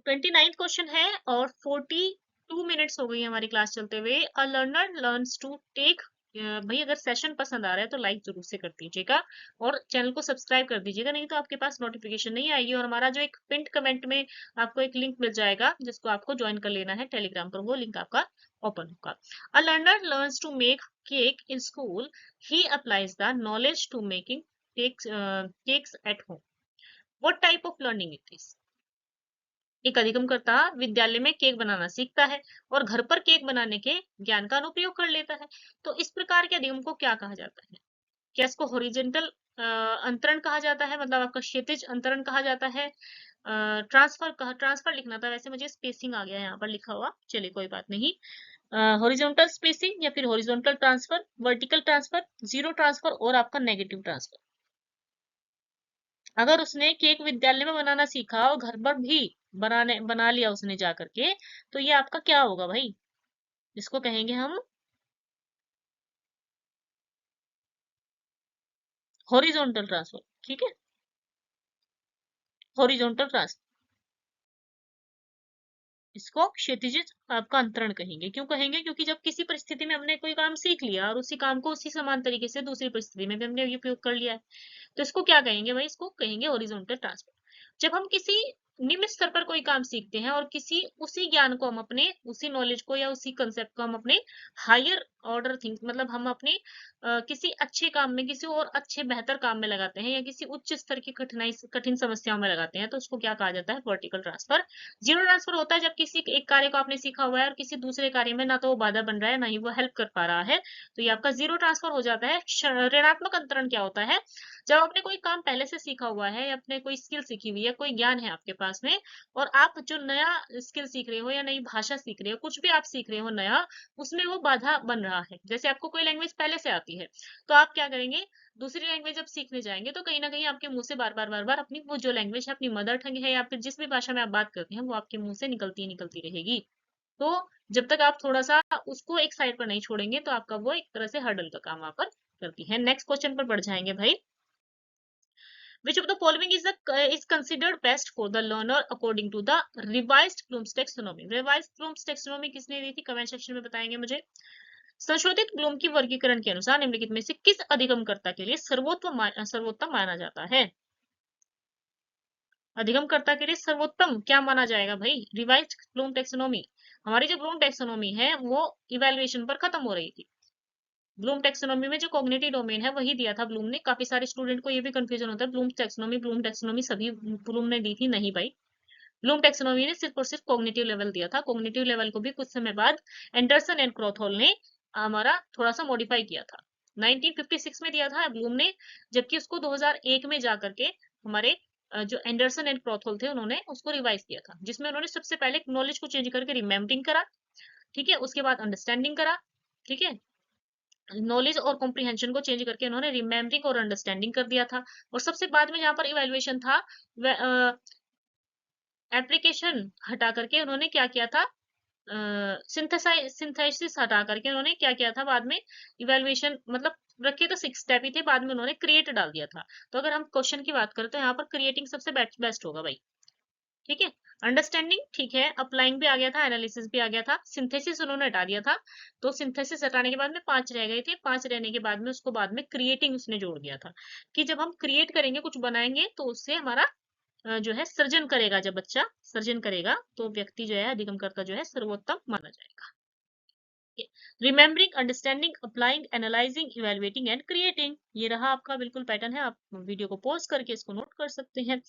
29 क्वेश्चन है और 42 मिनट्स हो गई है हमारी क्लास चलते हुए। A learner learns to take. भाई अगर सेशन पसंद आ रहा है तो लाइक जरूर से कर दीजिएगा और चैनल को सब्सक्राइब कर दीजिएगा, नहीं तो आपके पास नोटिफिकेशन नहीं आएगी। और हमारा जो एक पिंड कमेंट में आपको एक लिंक मिल जाएगा जिसको आपको ज्वाइन कर लेना है टेलीग्राम पर, वो लिंक आपका ओपन होगा। A learner learns to make cake in school, he applies the knowledge to making cakes at home. What type of learning it is? एक अधिगमकर्ता विद्यालय में केक बनाना सीखता है और घर पर केक बनाने के ज्ञान का अनुप्रयोग कर लेता है। तो इस प्रकार के अधिगम को क्या कहा जाता है? क्या इसको हॉरिजेंटल अंतरण कहा जाता है, मतलब आपका क्षैतिज अंतरण कहा जाता है? ट्रांसफर लिखना था, वैसे मुझे स्पेसिंग आ गया यहाँ पर लिखा हुआ, चलिए कोई बात नहीं। हॉरिजॉन्टल स्पेसिंग या फिर horizontal transfer, vertical transfer, zero transfer, और आपका नेगेटिव ट्रांसफर। अगर उसने केक विद्यालय में बनाना सीखा और घर पर भी बना लिया उसने जा करके, तो ये आपका क्या होगा भाई? इसको कहेंगे हम हॉरिजॉन्टल ट्रांसफर। ठीक है, हॉरिजॉन्टल ट्रांसफर। इसको क्षैतिज आपका अंतरण कहेंगे। क्यों कहेंगे? क्योंकि जब किसी परिस्थिति में हमने कोई काम सीख लिया और उसी काम को उसी समान तरीके से दूसरी परिस्थिति में भी हमने उपयोग कर लिया है, तो इसको क्या कहेंगे भाई? इसको कहेंगे हॉरिजॉन्टल ट्रांसफर। जब हम किसी निम्न स्तर पर कोई काम सीखते हैं और किसी उसी ज्ञान को हम अपने उसी नॉलेज को या उसी कंसेप्ट को हम अपने हायर ऑर्डर थिंग्स मतलब हम अपने किसी अच्छे काम में किसी और अच्छे बेहतर काम में लगाते हैं या किसी उच्च स्तर की कठिन समस्याओं में लगाते हैं तो उसको क्या कहा जाता है? Vertical transfer. जीरो ट्रांसफर होता है जब किसी एक कार्य को आपने सीखा हुआ है और किसी दूसरे कार्य में ना तो वो बाधा बन रहा है ना ही वो हेल्प कर पा रहा है, तो ये आपका जीरो ट्रांसफर हो जाता है। ऋणात्मक अंतरण क्या होता है? जब आपने कोई काम पहले से सीखा हुआ है या आपने कोई स्किल सीखी हुई है, कोई ज्ञान है आपके पास में और आप जो नया स्किल सीख रहे हो या नई भाषा सीख रहे हो, कुछ भी आप सीख रहे हो नया, उसमें वो बाधा बन रहा है। जैसे आपको कोई लैंग्वेज पहले से आती है, तो आप क्या करेंगे? दूसरी लैंग्वेज जब सीखने जाएंगे तो कहीं ना कहीं आपके मुंह से बार बार अपनी वो जो लैंग्वेज है, अपनी मदर टंग है या फिर जिस भी भाषा में आप बात करते हैं, वो आपके मुंह से निकलती रहेगी। तो जब तक आप थोड़ा सा उसको एक साइड पर नहीं छोड़ेंगे तो आपका वो एक तरह से हर्डल का काम वहां पर करती है। नेक्स्ट क्वेश्चन पर बढ़ जाएंगे भाई। Which of the following is considered best for the learner according to the revised Bloom's taxonomy? Revised Bloom's taxonomy किसने दी थी? कमेंट सेक्शन में बताएंगे मुझे। संशोधित ब्लूम की वर्गीकरण के अनुसार निम्नलिखित में से किस अधिगमकर्ता के लिए सर्वोत्तम माना जाता है? अधिगमकर्ता के लिए सर्वोत्तम क्या माना जाएगा भाई? Revised Bloom taxonomy. हमारी जो ब्लूम टेक्सोनोमी है वो इवेल्युएशन पर खत्म हो रही थी। ब्लूम टेक्सोनोमी में जो कॉग्निटिव डोमेन है वही दिया था ब्लूम ने। काफी सारे स्टूडेंट को ये भी कंफ्यूजन होता है ब्लूम टेक्सोनोमी सभी ब्लूम ने दी थी, नहीं भाई। ब्लूम टेक्सोनोमी ने सिर्फ और सिर्फ कॉग्निटिव लेवल दिया था। कॉग्निटिव लेवल को भी कुछ समय बाद एंडरसन एंड क्रॉथहोल ने हमारा थोड़ा सा मॉडिफाई किया था। 1956 में दिया था ब्लूम ने, जबकि उसको 2001 में जाकर के हमारे जो एंडरसन एंड क्रॉथहोल थे उन्होंने उसको रिवाइज किया था, जिसमें उन्होंने सबसे पहले नॉलेज को चेंज करके रिमेम्बरिंग करा, ठीक है, उसके बाद अंडरस्टैंडिंग करा, ठीक है, नॉलेज और कॉम्प्रिहेंशन को चेंज करके उन्होंने रिमेम्बरिंग और अंडरस्टैंडिंग कर दिया था। और सबसे बाद में जहां पर इवेल्युएशन था, एप्लीकेशन हटा करके उन्होंने क्या किया था? सिंथेसिस हटा करके उन्होंने क्या किया था बाद में? इवेल्युएशन मतलब रखे तो 6 स्टेप ही थे, बाद में उन्होंने क्रिएट डाल दिया था। तो अगर हम क्वेश्चन की बात करें तो यहाँ पर क्रिएटिंग सबसे बेस्ट होगा भाई, ठीक है। अंडरस्टैंडिंग ठीक है, अप्लाइंग भी आ गया था, एनालिसिस भी आ गया था, सिंथेसिस उन्होंने हटा दिया था। तो सिंथेसिस हटाने के बाद में 5 रह गए थे, 5 रहने के बाद में उसको बाद में क्रिएटिंग उसने जोड़ दिया था कि जब हम क्रिएट करेंगे कुछ बनाएंगे तो उससे हमारा जो है सृजन करेगा, जब बच्चा सृजन करेगा तो व्यक्ति जो है अधिगमकर्ता जो है सर्वोत्तम माना जाएगा। Remembering, understanding, applying, analysing, evaluating and creating, ये रहा आपका बिल्कुल पैटर्न है। आप वीडियो को पॉज करके इसको नोट कर सकते हैं।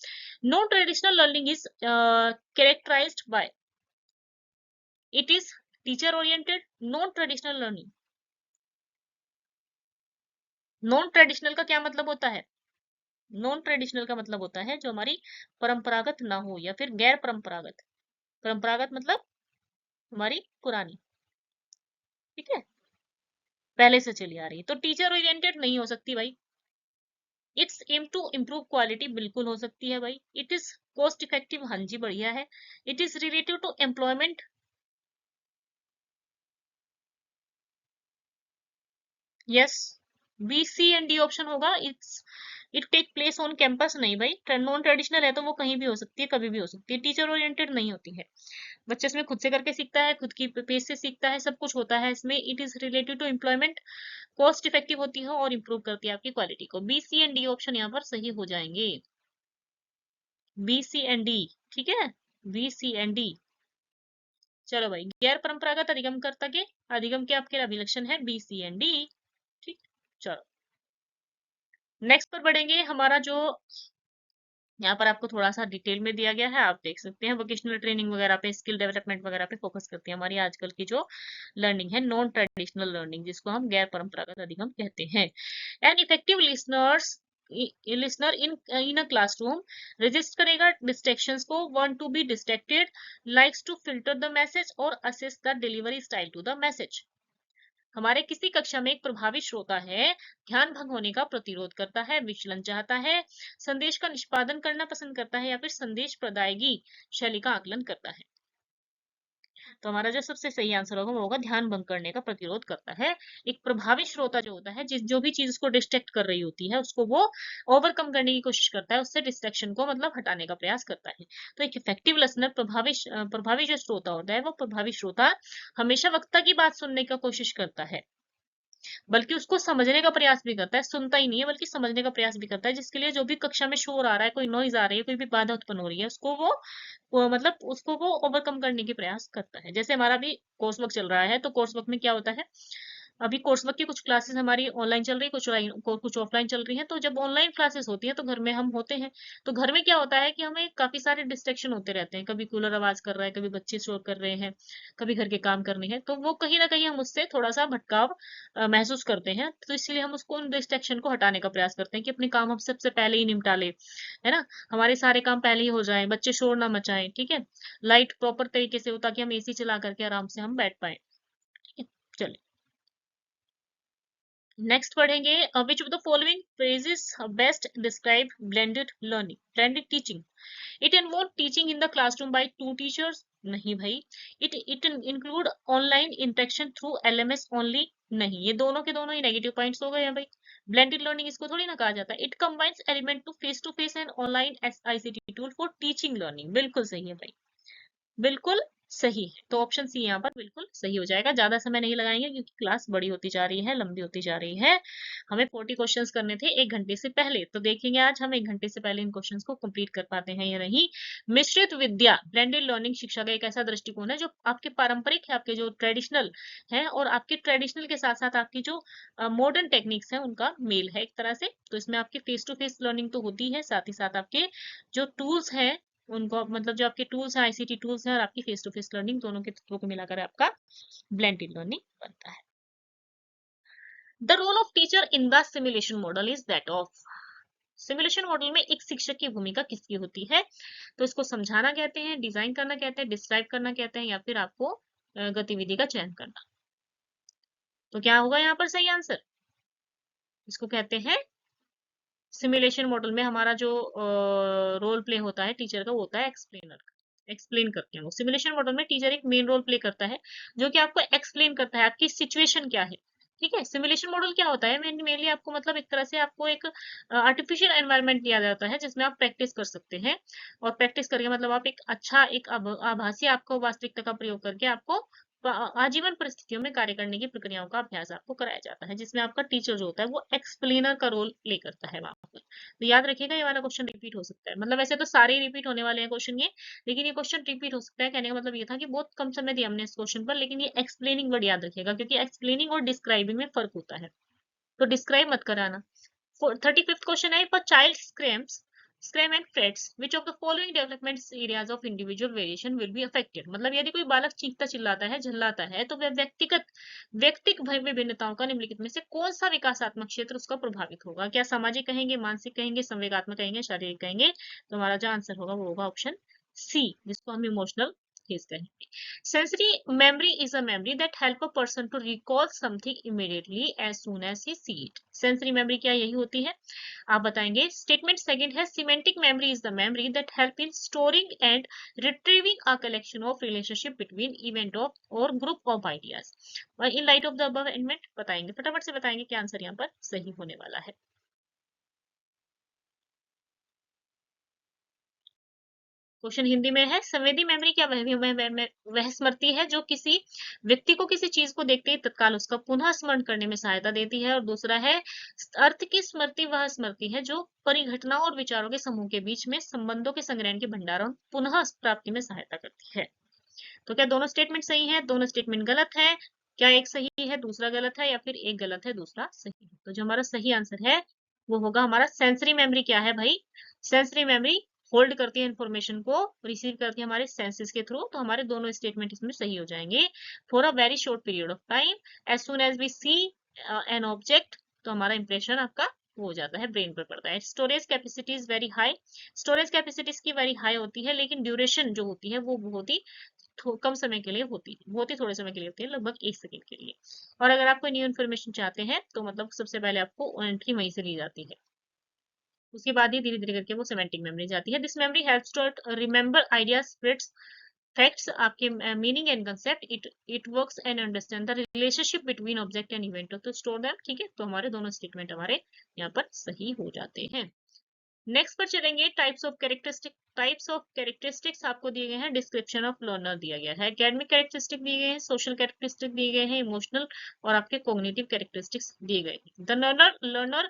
Non traditional learning is characterised by it is teacher oriented. Non traditional learning, non traditional का क्या मतलब होता है? नॉन ट्रेडिशनल का मतलब होता है जो हमारी परंपरागत ना हो या फिर गैर परंपरागत। परंपरागत मतलब हमारी पुरानी, ठीक है, पहले से चली आ रही। तो टीचर ओरिएंटेड नहीं हो सकती भाई। It's aim to improve quality बिल्कुल हो सकती है भाई। इट इज कॉस्ट इफेक्टिव, हाँ जी बढ़िया है। It is related to employment, yes. B C and D option होगा। It take place on campus, नहीं भाई। नॉन ट्रेडिशनल है तो वो कहीं भी हो सकती है, कभी भी हो सकती है, टीचर ओरिएंटेड नहीं होती है। बच्चे इसमें खुद से करके सीखता है, खुद की पेस से सीखता है, सब कुछ होता है इसमें। It is related to employment, cost effective होती है और इंप्रूव करती है आपकी क्वालिटी को। B C and D option यहाँ पर सही हो जाएंगे। बी सी एंड डी, ठीक है, बी सी एंड डी। चलो भाई, गैर परंपरागत अधिगमकर्ता के अधिगम के आपके अभिलक्षण है बी सी एंड डी, ठीक। चलो नेक्स्ट पर बढ़ेंगे। हमारा जो यहाँ पर आपको थोड़ा सा डिटेल में दिया गया है, आप देख सकते हैं। वोकेशनल ट्रेनिंग वगैरह पे, स्किल डेवलपमेंट वगैरह पे फोकस करती है हमारी आजकल की जो लर्निंग है, नॉन ट्रेडिशनल लर्निंग, जिसको हम गैर परंपरागत अधिगम कहते हैं। And effective listener in a classroom resist करेगा डिस्ट्रैक्शंस को, want to be distracted, likes to filter the message और assess the delivery style to the message. हमारे किसी कक्षा में एक प्रभावी श्रोता है, ध्यान भंग होने का प्रतिरोध करता है, विचलन चाहता है, संदेश का निष्पादन करना पसंद करता है या फिर संदेश प्रदायगी शैली का आकलन करता है। तो हमारा जो सबसे सही आंसर होगा वो होगा ध्यान भंग करने का प्रतिरोध करता है। एक प्रभावी श्रोता जो होता है, जो भी चीज उसको डिस्ट्रैक्ट कर रही होती है उसको वो ओवरकम करने की कोशिश करता है, उससे डिस्ट्रैक्शन को मतलब हटाने का प्रयास करता है। तो एक इफेक्टिव लिसनर, प्रभावी जो श्रोता होता है, वो प्रभावी श्रोता हमेशा वक्ता की बात सुनने की कोशिश करता है, बल्कि उसको समझने का प्रयास भी करता है, सुनता ही नहीं है बल्कि समझने का प्रयास भी करता है, जिसके लिए जो भी कक्षा में शोर आ रहा है, कोई नॉइज आ रही है, कोई भी बाधा उत्पन्न हो रही है, उसको वो मतलब उसको वो ओवरकम करने की प्रयास करता है। जैसे हमारा भी कोर्स वर्क चल रहा है, तो कोर्स वर्क में क्या होता है, अभी कोर्स वर्क की कुछ क्लासेस हमारी ऑनलाइन चल रही है, कुछ ऑफलाइन चल रही है। तो जब ऑनलाइन क्लासेस होती है तो घर में हम होते हैं, तो घर में क्या होता है कि हमें काफी सारे डिस्ट्रैक्शन होते रहते हैं, कभी कूलर आवाज कर रहा है, कभी बच्चे शोर कर रहे हैं, कभी घर के काम करने हैं, तो वो कहीं ना कहीं हम उससे थोड़ा सा भटकाव महसूस करते हैं। तो इसलिए हम उसको उन डिस्ट्रैक्शन को हटाने का प्रयास करते हैं कि अपने काम हम सबसे पहले ही निपटा ले, है ना, हमारे सारे काम पहले ही हो जाए, बच्चे शोर ना मचाएं, ठीक है, लाइट प्रॉपर तरीके से हो ताकि हम एसी चला करके आराम से हम बैठ पाए। ठीक है, चलिए नेक्स्ट पढ़ेंगे, विच of the following phrases best describe blended learning, blended teaching. It involve teaching in the classroom by two teachers, नहीं भाई। It include online interaction through LMS only, नहीं, ये दोनों के दोनों ही नेगेटिव पॉइंट्स हो गए हैं भाई। ब्लेंडेड लर्निंग इसको थोड़ी ना कहा जाता है। It combines element to face and online ICT tool for teaching learning, बिल्कुल सही है भाई, बिल्कुल सही है। तो ऑप्शन सी यहाँ पर बिल्कुल सही हो जाएगा। ज्यादा समय नहीं लगाएंगे क्योंकि क्लास बड़ी होती जा रही है, लंबी होती जा रही है। हमें 40 क्वेश्चंस करने थे 1 घंटे से पहले, तो देखेंगे आज हम 1 घंटे से पहले इन क्वेश्चंस को कंप्लीट कर पाते हैं या नहीं। मिश्रित विद्या, ब्लेंडेड लर्निंग शिक्षा का एक ऐसा दृष्टिकोण है जो आपके पारंपरिक है, आपके जो ट्रेडिशनल है, और आपके ट्रेडिशनल के साथ साथ आपकी जो मॉडर्न टेक्निक्स है उनका मेल है एक तरह से। तो इसमें आपकी फेस टू फेस लर्निंग तो होती है, साथ ही साथ आपके जो टूल्स हैं उनको, मतलब जो आपके टूल्स हैं, आईसीटी टूल्स हैं, और आपकी फेस टू फेस लर्निंग, दोनों के तत्वों को मिलाकर आपका ब्लेंडेड लर्निंग बनता है। The role of teacher in the simulation model is that of, simulation model में एक शिक्षक की भूमिका किसकी होती है? तो इसको समझाना कहते हैं, डिजाइन करना कहते हैं, डिस्क्राइब करना कहते हैं, या फिर आपको गतिविधि का चयन करना। तो क्या होगा यहाँ पर सही आंसर? इसको कहते हैं सिमुलेशन मॉडल में हमारा जो रोल प्ले होता है टीचर का, वो होता है एक्सप्लेनर, एक्सप्लेन करते हैं वो। सिमुलेशन मॉडल में टीचर एक मेन रोल प्ले करता है, जो कि आपको एक्सप्लेन करता है आपकी सिचुएशन क्या है। ठीक है, सिमुलेशन मॉडल क्या होता है, मेनली आपको मतलब एक तरह से आपको एक आर्टिफिशियल एनवायरनमेंट दिया जाता है जिसमें आप प्रैक्टिस कर सकते हैं, और प्रैक्टिस करके मतलब आप एक अच्छा एक आभासी आपको वास्तविकता का प्रयोग करके आपको आजीवन परिस्थितियों में कार्य करने की प्रक्रियाओं का अभ्यास आपको कराया जाता है, जिसमें आपका टीचर जो होता है वो एक्सप्लेनर का रोल प्ले करता है वहां पर। तो याद रखिएगा ये वाला क्वेश्चन रिपीट हो सकता है, मतलब वैसे तो सारे ही रिपीट होने वाले हैं क्वेश्चन ये, लेकिन ये क्वेश्चन रिपीट हो सकता है। कहने का मतलब ये था कि बहुत कम समय दिया हमने इस क्वेश्चन पर, लेकिन ये एक्सप्लेनिंग वर्ड याद रखिएगा क्योंकि एक्सप्लेनिंग और डिस्क्राइबिंग में फर्क होता है, तो डिस्क्राइब मत कराना। 35th क्वेश्चन है, for child scream and frets, which of the following development areas of individual variation will be affected? मतलब यदि कोई बालक चीखता चिल्लाता है, झल्लाता है, तो वह व्यक्तिक विभिन्नताओं का निम्नलिखित में से कौन सा विकासात्मक क्षेत्र उसका प्रभावित होगा? क्या सामाजिक कहेंगे, मानसिक कहेंगे, संवेगात्मक कहेंगे, शारीरिक कहेंगे? तो हमारा जो आंसर होगा वो होगा ऑप्शन सी, जिसको हम इमोशनल फेज कहेंगे। Sensory memory is a memory that help a person to recall something immediately as soon as he see it. Sensory memory क्या यही होती है? आप बताएंगे। स्टेटमेंट सेकंड है, semantic memory is the memory that help in storing and retrieving a collection of relationship between event of or group of ideas. In light of the above element बताएंगे, फटाफट से बताएंगे क्या आंसर यहाँ पर सही होने वाला है। क्वेश्चन हिंदी में है, संवेदी मेमोरी क्या वह स्मृति है जो किसी व्यक्ति को किसी चीज को देखते ही तत्काल उसका पुनः स्मरण करने में सहायता देती है, और दूसरा है अर्थ की स्मृति वह स्मृति है जो परिघटनाओं और विचारों के समूह के बीच में संबंधों के संग्रहण के भंडारण पुनः प्राप्ति में सहायता करती है। तो क्या दोनों स्टेटमेंट सही है? दोनों स्टेटमेंट गलत है। क्या एक सही है दूसरा गलत है, या फिर एक गलत है दूसरा सही है? तो जो हमारा सही आंसर है वो होगा हमारा सेंसरी मेमोरी। क्या है भाई? सेंसरी मेमोरी होल्ड करती है इंफॉर्मेशन को, रिसीव करती है हमारे सेंसेस के थ्रू। तो हमारे दोनों स्टेटमेंट इसमें सही हो जाएंगे। For a very short period of time, as soon as we see an object, तो हमारा इंप्रेशन आपका वो हो जाता है, ब्रेन पर पड़ता है। Storage capacity is very high, storage capacity की वेरी हाई होती है, लेकिन ड्यूरेशन जो होती है वो बहुत ही कम समय के लिए होती है, बहुत ही थोड़े समय के लिए होती है, लगभग 1 सेकंड के लिए। और अगर आपको न्यू इन्फॉर्मेशन चाहते हैं तो मतलब सबसे पहले आपको एंट्री वहीं से ली जाती है, उसके बाद ही धीरे धीरे करके वो सेमेंटिक मेमोरी जाती है। This memory helps to remember ideas, spirits, facts, आपके meaning and concept. It works and understand the relationship between object and event to store them. ठीक है, तो हमारे दोनों स्टेटमेंट हमारे यहाँ पर सही हो जाते हैं। नेक्स्ट पर चलेंगे types of characteristic. Types of characteristics आपको दिए गए हैं, डिस्क्रिप्शन ऑफ लर्नर दिया गया है, एकेडमिक कैरेक्टरिस्टिक दिए गए हैं, सोशल कैरेक्टरिस्टिक दिए गए हैं, इमोशनल और आपके कॉग्निटिव कैरेक्टरिस्टिक्स दिए गए हैं। The learner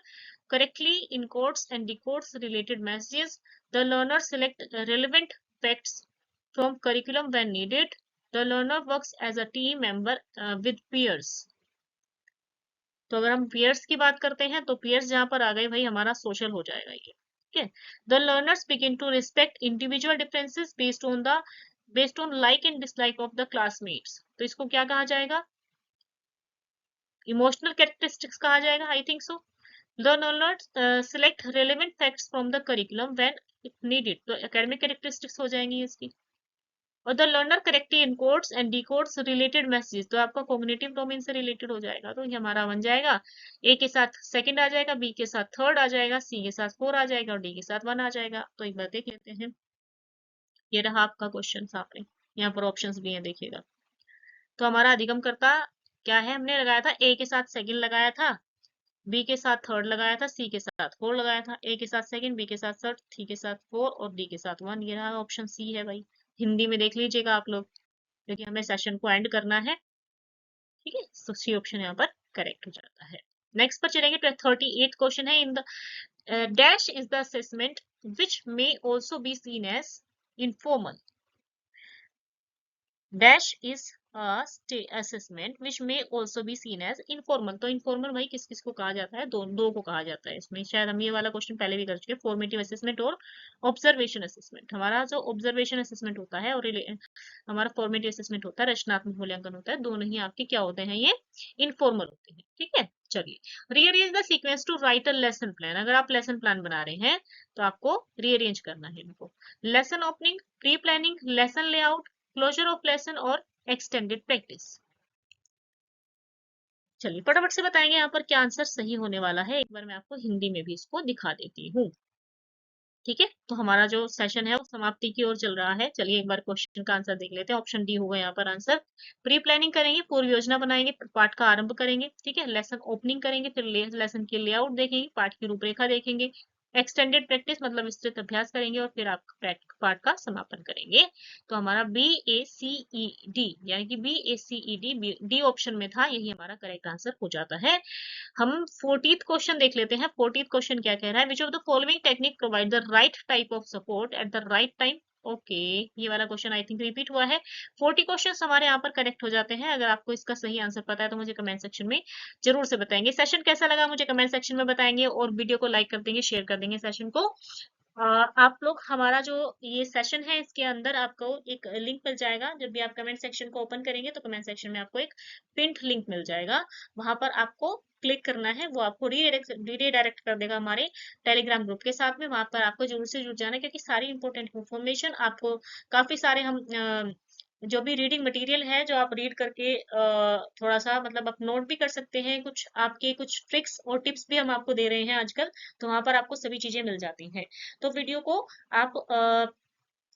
correctly encodes and decodes related messages. The learner select relevant facts from curriculum when needed. The learner works as a team member with peers. तो अगर हम peers की बात करते हैं तो peers जहां पर आ गए भाई हमारा social हो जाएगा ये, ठीक है। The learners begin to respect individual differences based on like and dislike of the classmates. तो इसको क्या कहा जाएगा? Emotional characteristics कहा जाएगा, I think so. The learners select relevant facts from the curriculum when it needed. तो academic characteristics हो जाएंगी इसकी। और the learner correctly encodes and डिकोड्स related messages, तो आपका कॉग्निटिव डोमेन से रिलेटेड हो जाएगा, तो ये हमारा बन जाएगा ए के साथ सेकंड आ जाएगा, बी के साथ थर्ड आ जाएगा, सी के साथ फोर आ जाएगा और डी के साथ वन आ जाएगा। तो एक बार देख लेते हैं, ये रहा आपका क्वेश्चन सामने, यहाँ पर ऑप्शंस भी हैं देखिएगा। तो हमारा अधिगमकर्ता क्या है, हमने लगाया था ए के साथ सेकंड लगाया था, बी के साथ थर्ड लगाया था, सी के साथ फोर लगाया था, ए के साथ सेकंड, बी के साथ थर्ड, सी के साथ फोर और डी के साथ वन। ये रहा ऑप्शन सी है भाई, हिंदी में देख लीजिएगा आप लोग, क्योंकि हमें सेशन को एंड करना है, ठीक है। तो सी ऑप्शन यहाँ पर करेक्ट हो जाता है। नेक्स्ट पर चलेंगे, 38 क्वेश्चन है। In the dash is the assessment which may also be seen as informal. Dash is assessment which may also be seen as informal. तो इनफॉर्मल भाई किस किस को कहा जाता है, दो को कहा जाता है इसमें। शायद हम ये वाला क्वेश्चन पहले भी कर चुके हैं, फॉर्मेटिव असेसमेंट और ऑब्जर्वेशन असेसमेंट। हमारा जो ऑब्जर्वेशन असेसमेंट होता है और हमारा फॉर्मेटिव असेसमेंट होता है, रचनात्मक मूल्यांकन होता है, दोनों ही आपके क्या होते हैं, ये इनफॉर्मल होते हैं, ठीक है। चलिए, rearrange the sequence to write a lesson plan. अगर आप लेसन प्लान बना रहे हैं तो आपको रीअरेंज करना है इनको। Lesson opening, pre planning, lesson layout, closure of lesson और एक्सटेंडेड प्रैक्टिस। चलिए फटाफट से बताएंगे यहाँ पर क्या आंसर सही होने वाला है। एक बार मैं आपको हिंदी में भी इसको दिखा देती हूँ, ठीक है। तो हमारा जो सेशन है वो समाप्ति की ओर चल रहा है। चलिए एक बार क्वेश्चन का आंसर देख लेते हैं। ऑप्शन डी होगा यहाँ पर आंसर। प्री प्लानिंग करेंगे, पूर्व योजना बनाएंगे, पाठ का आरंभ करेंगे, ठीक है। लेसन ओपनिंग करेंगे, फिर लेसन की लेआउट देखेंगे, पाठ की रूपरेखा देखेंगे, एक्सटेंडेड प्रैक्टिस मतलब विस्तृत अभ्यास करेंगे और फिर आप पाठ का समापन करेंगे। तो हमारा BACED यानी कि BACED डी ऑप्शन में था, यही हमारा करेक्ट आंसर हो जाता है। हम 40th क्वेश्चन देख लेते हैं। 40th क्वेश्चन क्या कह रहा है, which of the following technique provide the right type of support at the right time. Okay, ये वाला क्वेश्चन आई थिंक रिपीट हुआ है। 40 क्वेश्चन हमारे यहाँ पर करेक्ट हो जाते हैं। अगर आपको इसका सही आंसर पता है तो मुझे कमेंट सेक्शन में जरूर से बताएंगे। सेशन कैसा लगा मुझे कमेंट सेक्शन में बताएंगे और वीडियो को लाइक कर देंगे, शेयर कर देंगे सेशन को। आप लोग हमारा जो ये सेशन है इसके अंदर आपको एक लिंक मिल जाएगा। जब भी आप कमेंट सेक्शन को ओपन करेंगे तो कमेंट सेक्शन में आपको एक पिंट लिंक मिल जाएगा, वहां पर आपको क्लिक करना है, वो आपको रीडायरेक्ट कर देगा हमारे टेलीग्राम ग्रुप के साथ में। वहां पर आपको जरूर से जुड़ जाना है, क्योंकि सारी इंपॉर्टेंट इंफॉर्मेशन आपको काफी सारे हम जो भी रीडिंग मटेरियल है जो आप रीड करके थोड़ा सा मतलब आप नोट भी कर सकते हैं, कुछ आपके कुछ ट्रिक्स और टिप्स भी हम आपको दे रहे हैं आजकल, तो वहां पर आपको सभी चीजें मिल जाती हैं। तो वीडियो को आप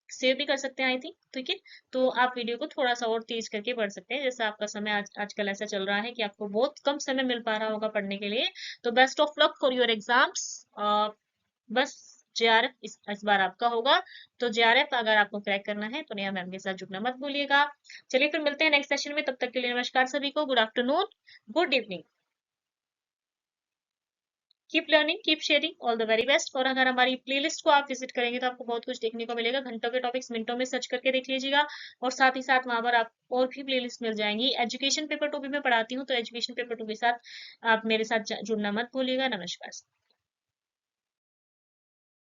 सेव भी कर सकते हैं आई थिंक, ठीक है। तो आप वीडियो को थोड़ा सा और तेज करके पढ़ सकते हैं, जैसे आपका समय आजकल ऐसा चल रहा है कि आपको बहुत कम समय मिल पा रहा होगा पढ़ने के लिए। तो best of luck for your exams. बस JRF इस बार आपका होगा, तो JRF अगर आपको क्रैक करना है तो नेहा मैम के साथ जुड़ना मत भूलिएगा। चलिए फिर मिलते हैं नेक्स्ट सेशन में, तब तक के लिए नमस्कार सभी को, good afternoon, good evening. Keep learning, keep sharing, all the very best. और अगर हमारी प्लेलिस्ट को आप विजिट करेंगे तो आपको बहुत कुछ देखने को मिलेगा। घंटों के टॉपिक्स मिनटों में सर्च करके देख लीजिएगा, और साथ ही साथ वहां पर आप और भी प्लेलिस्ट मिल जाएंगी। एजुकेशन पेपर 2 भी मैं पढ़ाती हूँ, तो एजुकेशन पेपर 2 के साथ आप मेरे साथ जुड़ना मत भूलिएगा। नमस्कार।